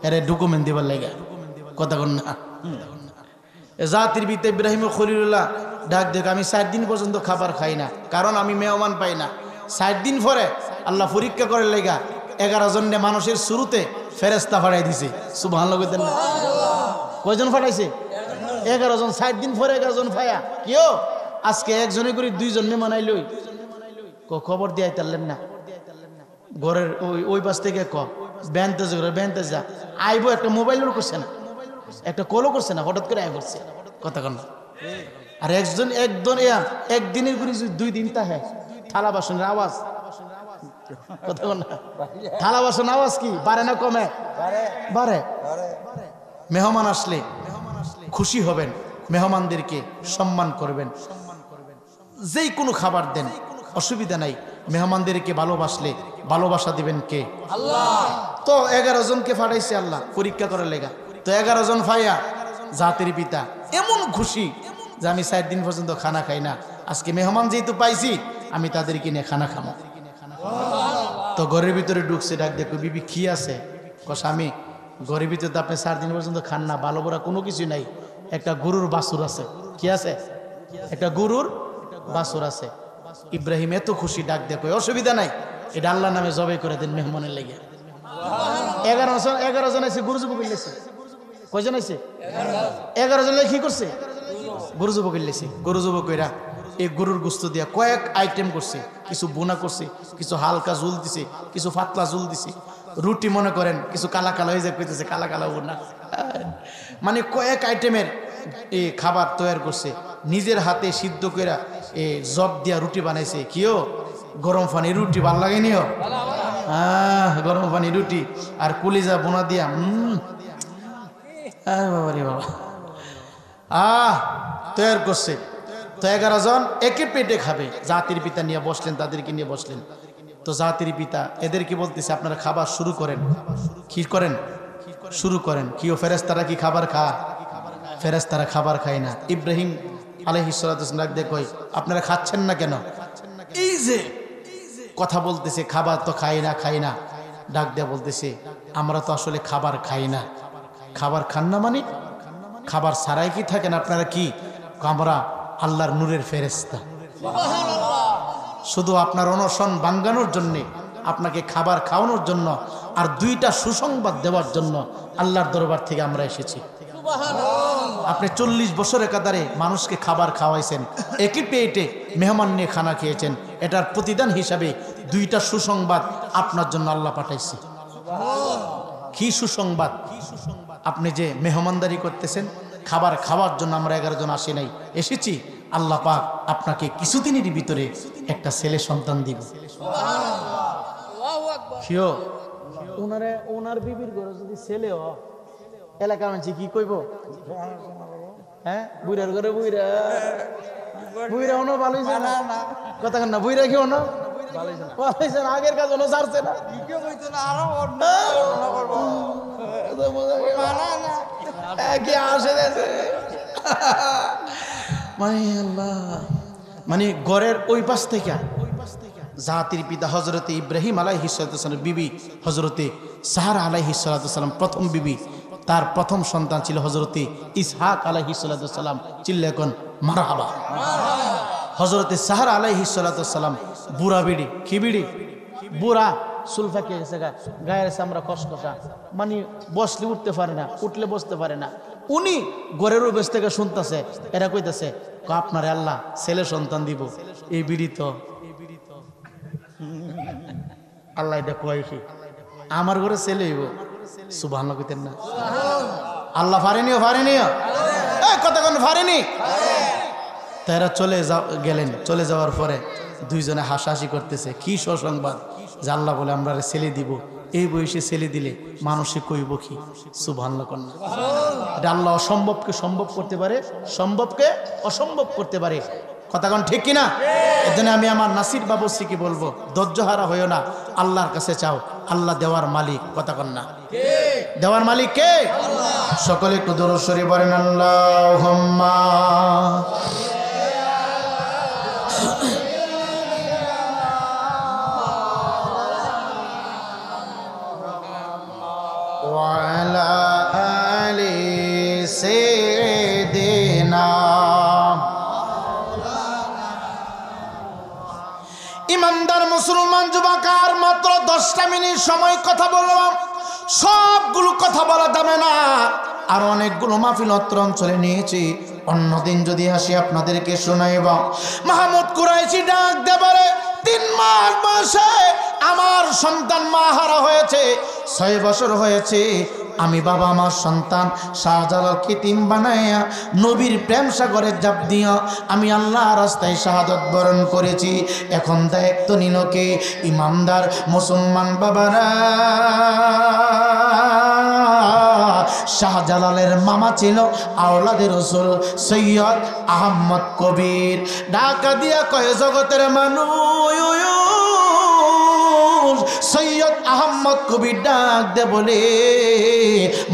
এর ডকুমেন্ট দিবার লাগে। কথা কন না? জাতির পিতা ইব্রাহিম খলিলুল্লাহ ডাক দেখ, আমি 4 দিন পর্যন্ত খাবার খাই না, কারণ আমি মেহমান পাই না। 4 দিন পরে আল্লাহ পরীক্ষা করে লেগা 11 জন মানুষের শুরুতে ফেরেস্তা ফাটাই দিছে। সুবহানাল্লাহ কইতেন না? কয়জন ফাটাইছে? 11 জন। 4 দিন পরে 11 জন ফায়া কিও আজকে একজনে করে 2 জন মেহমান আইলই খবর দিয়ে আইতারলেন না। ঘরের ওই পাশ থেকে বেনতে যা আইবো, একটা মোবাইলও করছে না, একটা কলও করছে না, হঠাৎ করে আই করছে। কথা কন না? আর একদিনের করে 2 দিন তা হ্যাঁ থালা বাসনের আওয়াজ। কথা কন না? থালা বাসন আওয়াজ কি বাড়ে না কমে? বাড়ে। মেহমান আসলে খুশি হবেন, মেহমানদেরকে সম্মান করবেন, যেই কোনো খাবার দেন, অসুবিধা নাই। মেহমানদেরকে ভালোবাসলে ভালোবাসা দিবেন কে? আল্লাহ। তো 11 জনকে ফাটাইছে আল্লাহ পরীক্ষা করার লেগা। তো 11 জন ফাইয়া জাতির পিতা এমন খুশি যে আমি 4 দিন পর্যন্ত খানা খাই না, আজকে মেহমান যেহেতু পাইছি আমি তাদেরকে নিয়ে খানা খাবো। তো ঘরের ভিতরে ঢুকছে, ডাক দেখো বিবি কি আছে? স্বামী ঘরের ভিতরে তো আপনি 4 দিন পর্যন্ত খান না, ভালো বড়া কোনো কিছু নাই, একটা গরুর বাছুর আছে। কি আছে? একটা গরুর বাছুর আছে। ইব্রাহিম এত খুশি, ডাক দেখো অসুবিধা নাই, এটা আল্লাহর নামে জবাই করে দেন মেহমানের লেগে। 11 জন আছে গরু জব করলেছে। কয়জন আছে? 11 জন কি করছে? গরু জব করলেছে। গরু জব কইরা এই গরুর গোস্ত দিয়া কয়েক আইটেম করছে, কিছু বোনা করছে, কিছু হালকা ঝুল দিছে, কিছু পাতলা ঝুল দিছে, রুটি মনে করেন কিছু কালা কালা হয়ে যায়, কইতেছে কালা কালা বোনা, মানে কয়েক আইটেমের এই খাবার তৈরি করছে। নিজের হাতে সিদ্ধ কইরা জব দিয়া রুটি বানাইছে। কিও গরম পানি রুটি ভাল লাগে নিও? গরম পানি রুটি আর কলিজা বোনা দিয়া বাবা রে বাবা তৈরি করছে। তো 11 জন একই পেটে খাবে। জাতির পিতা নিয়ে বসলেন, তাদেরকে নিয়ে বসলেন। তো জাতির পিতা এদেরকে বলতেছে আপনারা খাবার শুরু করেন। কি করেন? শুরু করেন। কিও ফেরেশতারা কি খাবার খায়? ফেরেশতারা খাবার খায় না। ইব্রাহিম আলাইহিস সালাতু ওয়াস সালাম দেখো আপনারা খাচ্ছেন না কেন? এই যে কথা বলতেছে খাবার তো খাই না, ডাক দেয়া বলতেছে আমরা তো আসলে খাবার খাই না। খাবার খান না মানে খাবার ছাড়াই কি থাকেন আপনারা? কি আমরা আল্লাহর নূরের ফেরেশতা। শুধু আপনার অনশন ভাঙানোর জন্য, আপনাকে খাবার খাওয়ানোর জন্য আর 2টা সুসংবাদ দেওয়ার জন্য আল্লাহর দরবার থেকে আমরা এসেছি। আপনি 40 বছর একাধারে মানুষকে খাবার খাওয়াইছেন, একই পেটে মেহমান নিয়ে খানা খেয়েছেন, এটার প্রতিদান হিসাবে 2টা সুসংবাদ আপনার জন্য আল্লাহ পাঠাইছে। কি সুসংবাদ? আপনি যে মেহমানদারি করতেছেন, খাবার খাওয়ার জন্য আমরা 11 জন আসি নাই, এসেছি আল্লাহ পাক আপনাকে কিছুদিনের ভিতরে একটা ছেলে সন্তান দিব। ওনার বিবির ঘরে যদি ছেলে হয় এলাকার মানুষ কি কইব? হ্যাঁ বুইরার ঘরে বুইরা হনো ভালো হয়েছে না? কথা না বুইরা কি হনো ভালো হয়েছে না? আগের কাজ হনো ছাড়ছে না, কি আসে মানে ঘরের ওই পাশ থেকে জাতির পিতা হযরতে ইব্রাহিম আলাইহিস সালাম, বিবি হযরতে সারা আলাইহিস সালাম প্রথম বিবি, তার প্রথম সন্তান ছিল হযরতে ইসহাক আলাইহিস সালাম। চিল্লা এখন মারহাবা। হযরতে সাহারা আলাইহিস সালাতু সালাম বুড়া বিড়ি কি বিড়ি বুড়া সুলফা কে গেছে গায়ের চামড়া কসকসা মানে বসলে উঠতে পারে না উঠলে বসতে পারে না উনি ঘরের উপর থেকে শুনতেছে এরা কইতেছে আপনার আল্লাহ ছেলে সন্তান দিব এই বিড়ি তো আল্লাহ এটা কয় কি আমার ঘরে ছেলে হইব সুবহানাল্লাহ কইতেন না আল্লাহ ফারেনিও কতক্ষণ ফারেনি তারা গেলেন চলে যাওয়ার পরে দুইজনে হাসাহাসি করতেছে কি সুসংবাদ যে আল্লাহ বলে আমরা ছেলে দিব এই বয়সে ছেলে দিলে মানুষে কইব কি সুবহানাল্লাহ কন্যা এটা আল্লাহ অসম্ভবকে সম্ভব করতে পারে সম্ভবকে অসম্ভব করতে পারে কথাগণ ঠিক কিনা এজন্য আমি আমার নাসির বাবুশ্রীকে বলবো ধৈর্যহারা হইও না আল্লাহর কাছে চাও আল্লাহ দেওয়ার মালিক কথাগণ না দেওয়ার মালিক কে সকলে একটু দরুদ শরীফ পড়েন আল্লাহুম্মা ওয়ালা আলি সাইয়্যিদিনা ইমানদার মুসলমান যুবকার মাত্র 10টা মিনিট সময় কথা বললাম সবগুলো কথা বলা যাবে না আর অনেকগুলো মাহফিল অত্র অঞ্চলে নিয়েছি অন্যদিন যদি আসি আপনাদেরকে শোনাইব মাহমুদ কুরাইশি ডাক দেবারে 3 মাস বয়সে আমার সন্তান মাহারা হয়েছে 6 বছর হয়েছে আমি বাবা আমার সন্তান শাহজালালকে তিম বানাইয়া নবীর প্রেম সাগরে জাপ দিয়া আমি আল্লাহ রাস্তায় শাহাদত বরণ করেছি এখন দায়িত্ব নিনকে ইমানদার মুসলমান বাবারা শাহজালালের মামা ছিল আওলাদে রাসূল সৈয়দ আহমদ কবির ঢাকা দিয়া কয় জগতের মানুষ সৈয়দ আহমদ কবির ডাক দে বলে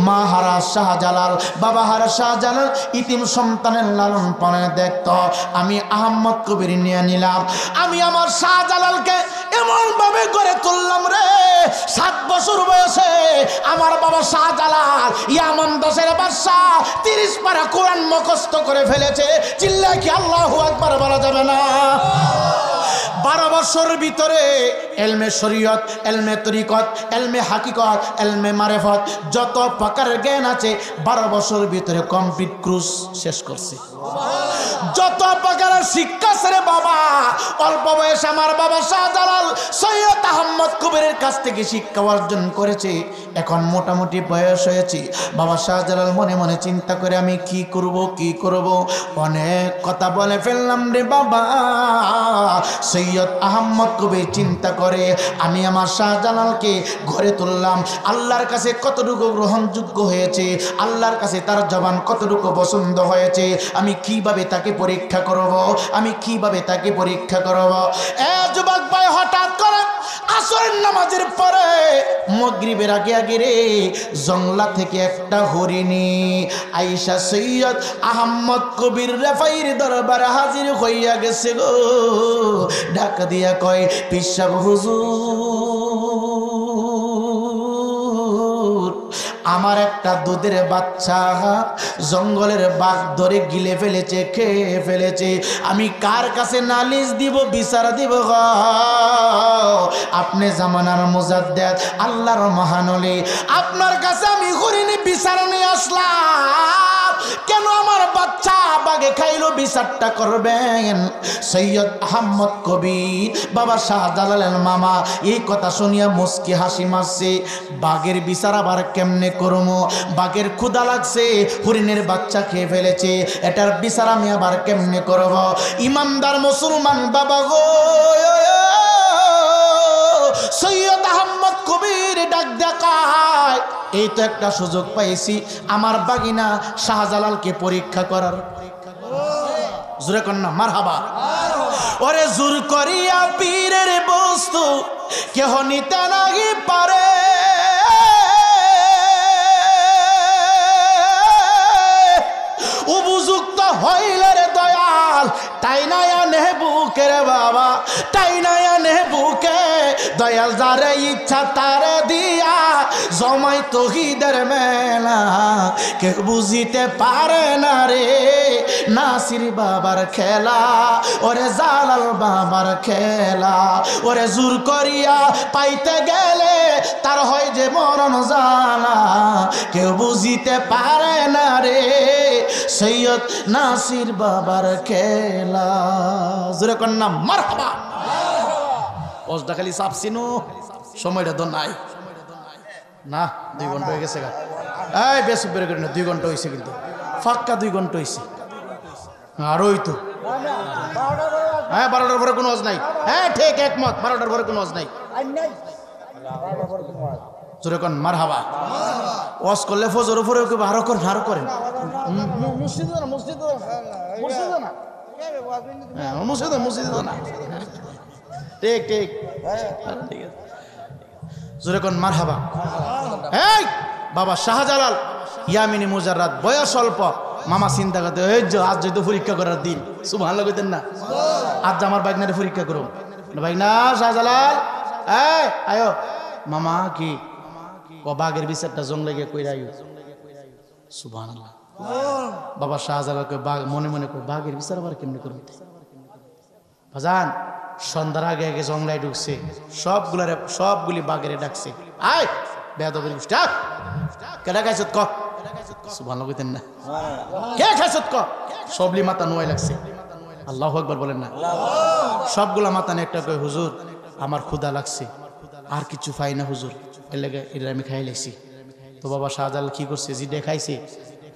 মা হারা শাহজালাল বাবা হারা শাহজালাল ইতিম সন্তানের লালন পালনে দেখতো আমি আহমদ কবির নিয়ে নিলাম আমি আমার শাহজালালকে এমন ভাবে গড়ে তুললাম রে 7 বছর বয়সে আমার বাবা শাহজালাল ইয়ামান দেশের বাদশা 30 পারা কোরআন মুখস্থ করে ফেলেছে চিল্লায় কি আল্লাহু আকবার বলা যাবে না 12 বছর ভিতরে এলমে শরীয়ত এলমে তরিকত এলমে হাকিকত এলমে মারিফত যত প্রকারের জ্ঞান আছে 12 বছর ভিতরে কমপ্লিট কোর্স শেষ করছে যত প্রকারের শিক্ষা ছেড়ে বাবা অল্প বয়সে আমার বাবা শাহজালাল সৈয়দ আহমদ কবিরের কাছ থেকে শিক্ষা অর্জন করেছে এখন মোটামুটি বয়স হয়েছে বাবা শাহজালাল মনে মনে চিন্তা করে আমি কি করব অনেক কথা বলে ফেললাম রে বাবা সৈয়দ আহমদ কবির চিন্তা করে আমি আমার শাহজালালকে ঘরে তুললাম আল্লাহর কাছে কতটুকু গ্রহণযোগ্য হয়েছে আল্লাহর কাছে তার জবান কতটুকু পছন্দ হয়েছে আমি কিভাবে তাকে পরীক্ষা করব এ যুবক ভাই হঠাৎ করে আসরের নামাজের পরে মাগরিবের আগে রে জংলা থেকে একটা হরিণী আয়েশা সৈয়দ আহমদ কবির রেফাইর দরবারে হাজির হইয়া গেছে গো ঢাকা দিয়া কয় পিসাব হুজুর আমার একটা দুধের বাচ্চা জঙ্গলের বাঘ ধরে গিলে ফেলেছে খেয়ে ফেলেছে আমি কার কাছে নালিশ দিব বিচার দিব আপনি জামানার মুজাদ্দেদ আল্লাহর মহানলি আপনার কাছে আমি হরিণী বিচার নিয়ে আসলাম কেন আমার বাচ্চা বাঘে খাইলো বিচারটা করবেন সৈয়দ আহমদ কবির বাবা শাহজালালের মামা এই কথা শুনিয়া মুস্কি হাসি মারছে বাঘের বিচার আবার কেমনে করবো বাঘের ক্ষুধা লাগছে হরিণের বাচ্চা খেয়ে ফেলেছে এটার বিচার আমি আবার কেমনে করব ইমানদার মুসলমান বাবা গো সৈয়দ আহমদ কবির ডাক দেখায় এই তো একটা সুযোগ পাইছি আমার বাগিনা শাহজালালকে পরীক্ষা করার জোরে কন্যা মারহাবা ওরে জোর করিয়া পীরের বস্তু কেহ নিতে নাহি পারে উপযুক্ত হইলে রে দয়াল তাই না আনে বুকে রে বাবা তাই না আনে বুকে দয়াল যারে ইচ্ছা তারে দিয়া জমাই তহিদের মেলা কেউ বুঝিতে পারে না রে নাসির বাবার খেলা ওরে জালাল বাবার খেলা ওরে জোর করিয়া পাইতে গেলে তার হয় যে মরণ জালা কেউ বুঝিতে পারে না রে সৈয়দ নাসির বাবার খেলা জোরে কন্যা মারহাবা ওজটা খালি চাপছিনো সময়টা তো নাই না 2 ঘন্টা হয়ে গেছে এই বেশি বের করে না 2 ঘন্টা হয়েছে কিন্তু ফাঁকা 2 ঘন্টা হয়েছে আর ওই তো হ্যাঁ 12টার পরে কোনো ওয়াজ নাই হ্যাঁ ঠিক একমত 12টার পরে কোনো ওয়াজ নাই জোরে কোন মারহাবা ওয়াজ করলে ফজর উপরে কেউ আরো করেন মসজিদে না ঠিক ঠিক ঠিক আছে জোরে কোন মারহাবা এই বাবা শাহজালাল ইয়ামিনী মুজাররাদ বয়স অল্প মামা চিন্তা করতে এই যে আজ যেহেতু পরীক্ষা করার দিন সুবহানাল্লাহ কইতেন না আজ আমার বাইকনারে পরীক্ষা করুন বাইকনা শাহজালাল এই আয়ো মামা কি ও বাঘের বিচারটা জঙ্গলে গিয়ে কইরা আইও সুবহানাল্লাহ বাবা শাহজালাল কই বাঘ মনে মনে কই বাঘের বিচার আবার কেমনে করব বাজান সন্ধ্যার আগে আগে জঙ্গলায় ঢুকছে সবগুলি বাঘেরে ডাকছে আয় বেয়াদবের গোষ্ঠী কেডা খাইছত ক সুবহানাল্লাহ কইতেন না কে খাইছত ক সবলি মাথা নোয়াই লাগছে আল্লাহু আকবার বলেন না সবগুলা মাথা নিয়ে একটা কই হুজুর আমার ক্ষুধা লাগছে আর কিছু পাই না হুজুর এর লাগে এটা আমি খাই লাইছি তো বাবা শাহজালাল কি করছে জি দেখাইছে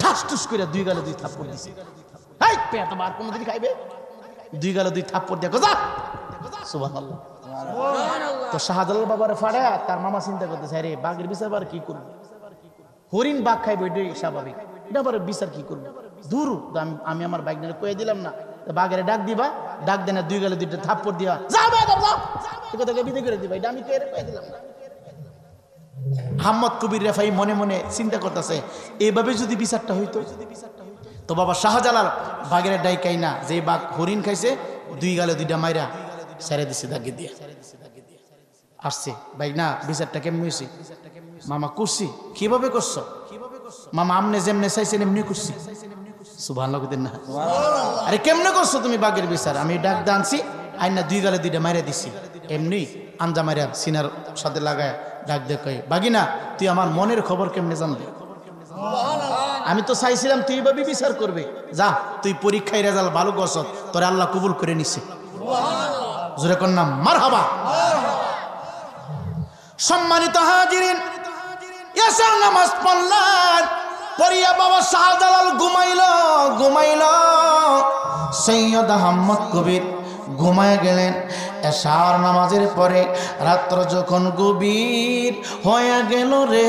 ঠাস ঠুস করে 2 গালে 2 থাপ্পড় দিছে এই পেট মার কোনদিন খাইবে 2 গালে 2 থাপ্পড় দিয়ে গজা সুবহানাল্লাহ তো শাহজালাল বাবার ফাড়া তার মামা চিন্তা করতেছে আরে বাঘের বিচার বার কি করব হরিণ বাঘ খাইবে এটাই স্বাভাবিক এটা আবার বিচার কি করব দূর আমি আমার বাইকনারে কয়ে দিলাম না বাঘের ডাক দিবা ডাক দেনা 2 গালে 2টা থাপ্পড় দিবা যা বেদব যা এই কথাকে বিদায় করে দিবা এটা আমি কে কয়ে দিলাম না আহমদ কবির রেফাই মনে মনে চিন্তা করতেছে এইভাবে যদি বিচারটা হইতো তো বাবা শাহজালাল বাঘের ডাইকাই না যে বাঘ হরিণ খাইছে 2 গালে 2টা মাইরা ছেড়ে দিছে দাগে দিয়ে আসছে ভাই না বিচারটা কেমন হয়েছে মামা করছি কিভাবে করছো মামা আমনে যেমনে চাইছেন এমনি করছি সুবহানাল্লাহ কইতেন না আরে কেমনে করছো তুমি বাঘের বিচার আমি ডাক দানছি আইনা 2 গালে 2টা মাইরা দিছি এমনি আঞ্জা মাইরা সিনার সাথে লাগায় ডাক দিয়ে কই বাগিনা তুই আমার মনের খবর কেমনে জানলি আমি তো চাইছিলাম তুই ভাবি বিচার করবে যা তুই পরীক্ষায় রেজাল্ট ভালো করছ তোরে আল্লাহ কবুল করে নিছে জোরে কোন না মারহাবা সম্মানিত হাজিরিন এশার নামাজ পড়লেন পড়িয়া বাবা শাহজালাল ঘুমাইল সৈয়দ আহমদ কবির ঘুমায় গেলেন এশার নামাজের পরে রাত্র যখন গভীর হয়ে গেল রে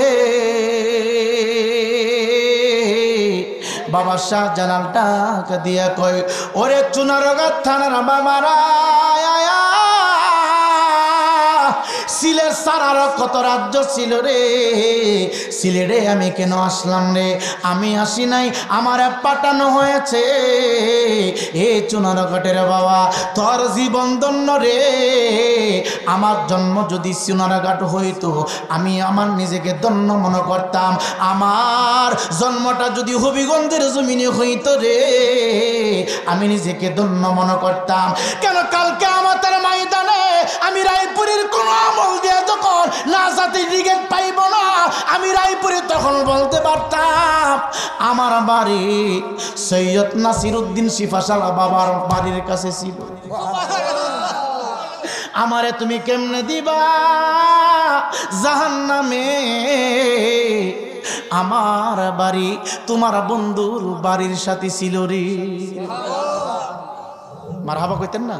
বাবা শাহজালাল ডাক দিয়া কয় ওরে চুনারগাঁ থানার বাবারা সিলেট সারার কত রাজ্য ছিল রে সিলেটে আমি কেন আসলাম রে আমি আসি নাই আমার পাঠানো হয়েছে এ চুনারঘাটের বাবা তোর জীবন ধন্য রে আমার জন্ম যদি চুনারঘাট হইতো আমি আমার নিজেকে ধন্য মনে করতাম আমার জন্মটা যদি হবিগঞ্জের জমিনে হইতো রে আমি নিজেকে ধন্য মনে করতাম কেন কালকে আমাদের ময়দানে আমি রায়পুরের কোন আমল দিয়ে যখন না জাতি টিকিট পাইব না আমি রায়পুরে তখন বলতে পারতাম আমার বাড়ি সৈয়দ নাসিরউদ্দিন শিফাশালা বাবার বাড়ির কাছে ছিল আমারে তুমি কেমনে দিবা জাহান্নামে আমার বাড়ি তোমার বন্ধুর বাড়ির সাথে ছিল রে মারহাবা কইতেন না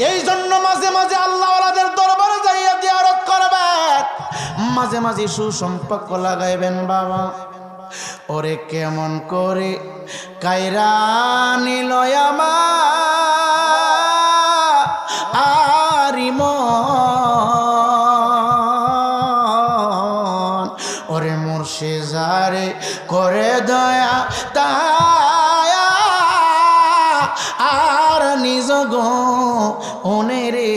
এই জন্য মাঝে মাঝে আল্লাহওয়ালাদের দরবারে যাইয়া জিয়ারত করবেন মাঝে মাঝে সুসম্পর্ক লাগাইবেন বাবা ওরে কেমন করে কায়রা নিল আমার মন ওরে মুর্শিদারে করে দয়া তা আর নিজ গো ওনে রে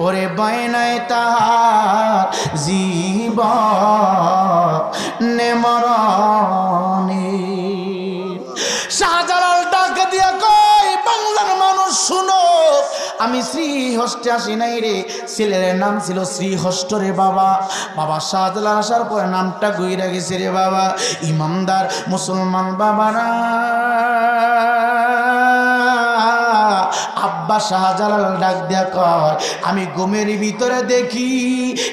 ওরে বয়নায় তাহার জীবনে মরণে। শাহজালাল ডাক দিয়া কয় বাংলার মানুষ শুনো, আমি শ্রীহস্তে আসি নাই রে। ছেলের নাম ছিল শ্রীহস্ত রে বাবা। বাবা শাহজালাল আসার পরে নামটা গইরা গেছে রে বাবা। ইমানদার মুসলমান বাবারা, আব্বা শাহজালাল ডাক দিয়া কয় আমি ঘুমের ভিতরে দেখি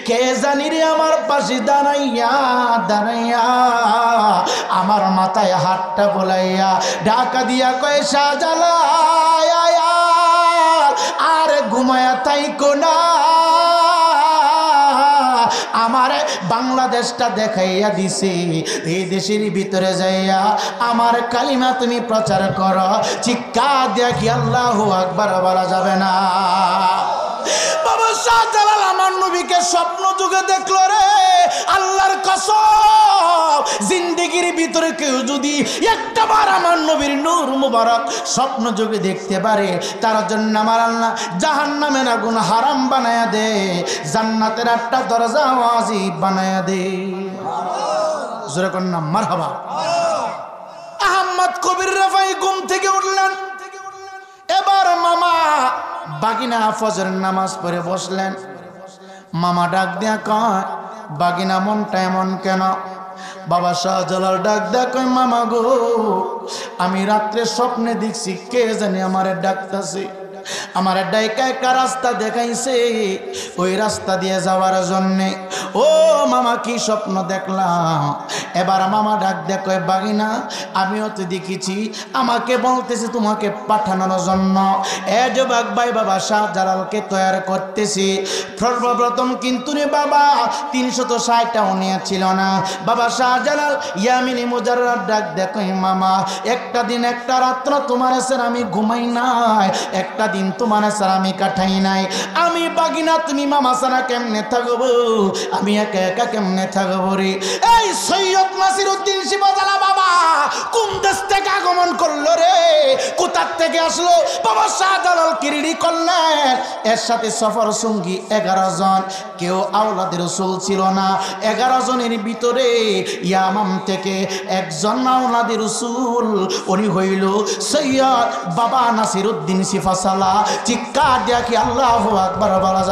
কে জানি রে আমার পাশে দাঁড়াইয়া দাঁড়াইয়া আমার মাথায় হাতটা বোলাইয়া ঢাকা দিয়া কয় শাহজালাল আর ঘুমায়া তাইকো না, আমার বাংলাদেশটা দেখাইয়া দিছে, এই দেশের ভিতরে যাইয়া আমার কালিমা তুমি প্রচার করো। চিৎকার দিয়া কি আল্লাহু আকবার বলা যাবে না? বাবা শাহজালাল আমার নবীকে স্বপ্ন যুগে দেখলো রে। আল্লাহর কসম, জিন্দেগির ভিতরে কেউ যদি একটাবার আমার নবীর নূর মুবারক স্বপ্ন যুগে দেখতে পারে, তার জন্য আমার আল্লাহ জাহান্নামের আগুন হারাম বানায়া দে, জান্নাতের একটা দরজা ওয়াজিব বানায়া দে। জোরে কোন নাম মারহাবা। আহমদ কবির রাফাই ঘুম থেকে উঠলেন। এবার মামা বাগিনা ফজরের নামাজ পড়ে বসলেন। মামা ডাক দিয়া কয় বাগিনা মনটা এমন কেন? বাবা শাহজালাল ডাক দিয়া কয় মামা গো, আমি রাত্রে স্বপ্নে দেখছি কে জানি আমারে ডাকতাছে, আমার ডাইকা একটা রাস্তা দেখাইছে, ওই রাস্তা দিয়ে যাওয়ার জন্যে। ও মামা কি স্বপ্ন দেখলাম? এবার মামা ডাক দেখ বাগিনা আমিও তো দেখেছি, আমাকে বলতেছে তোমাকে পাঠানোর জন্য। এ যুবক ভাই বাবা শাহজালালকে তৈয়ার করতেছি। সর্বপ্রথম কিন্তু রে বাবা 360টা উনিয়া ছিল না। বাবা শাহজালাল ইয়ামিনী মুজাররদ ডাক দেখ মামা একটা দিন একটা রাত্র তোমার স্যার আমি ঘুমাই নাই, একটা দিন তোমার স্যার আমি কাটাই নাই। আমি বাগিনা তুমি মামা সারা কেমনে থাকবো, আমি একা একা কেমনে থাকবো রে? এই সৈয়দ নাসিরউদ্দিন শিবজালা বাবা কোন দেশ থেকে আগমন করলো রে? কোথা থেকে আসলো? বাবা শাহজালাল কিরিড়ি করলেন। এর সাথে সফর সঙ্গী 11 জন, কেউ আওলাদ রাসূল ছিল না। 11 জনের ভিতরে ইয়ামাম থেকে একজন আওলাদ রাসূল, উনি হইল সৈয়দ বাবা নাসিরউদ্দিন শিফাসালা। চিৎকার দিয়া কি আল্লাহু আকবার বলা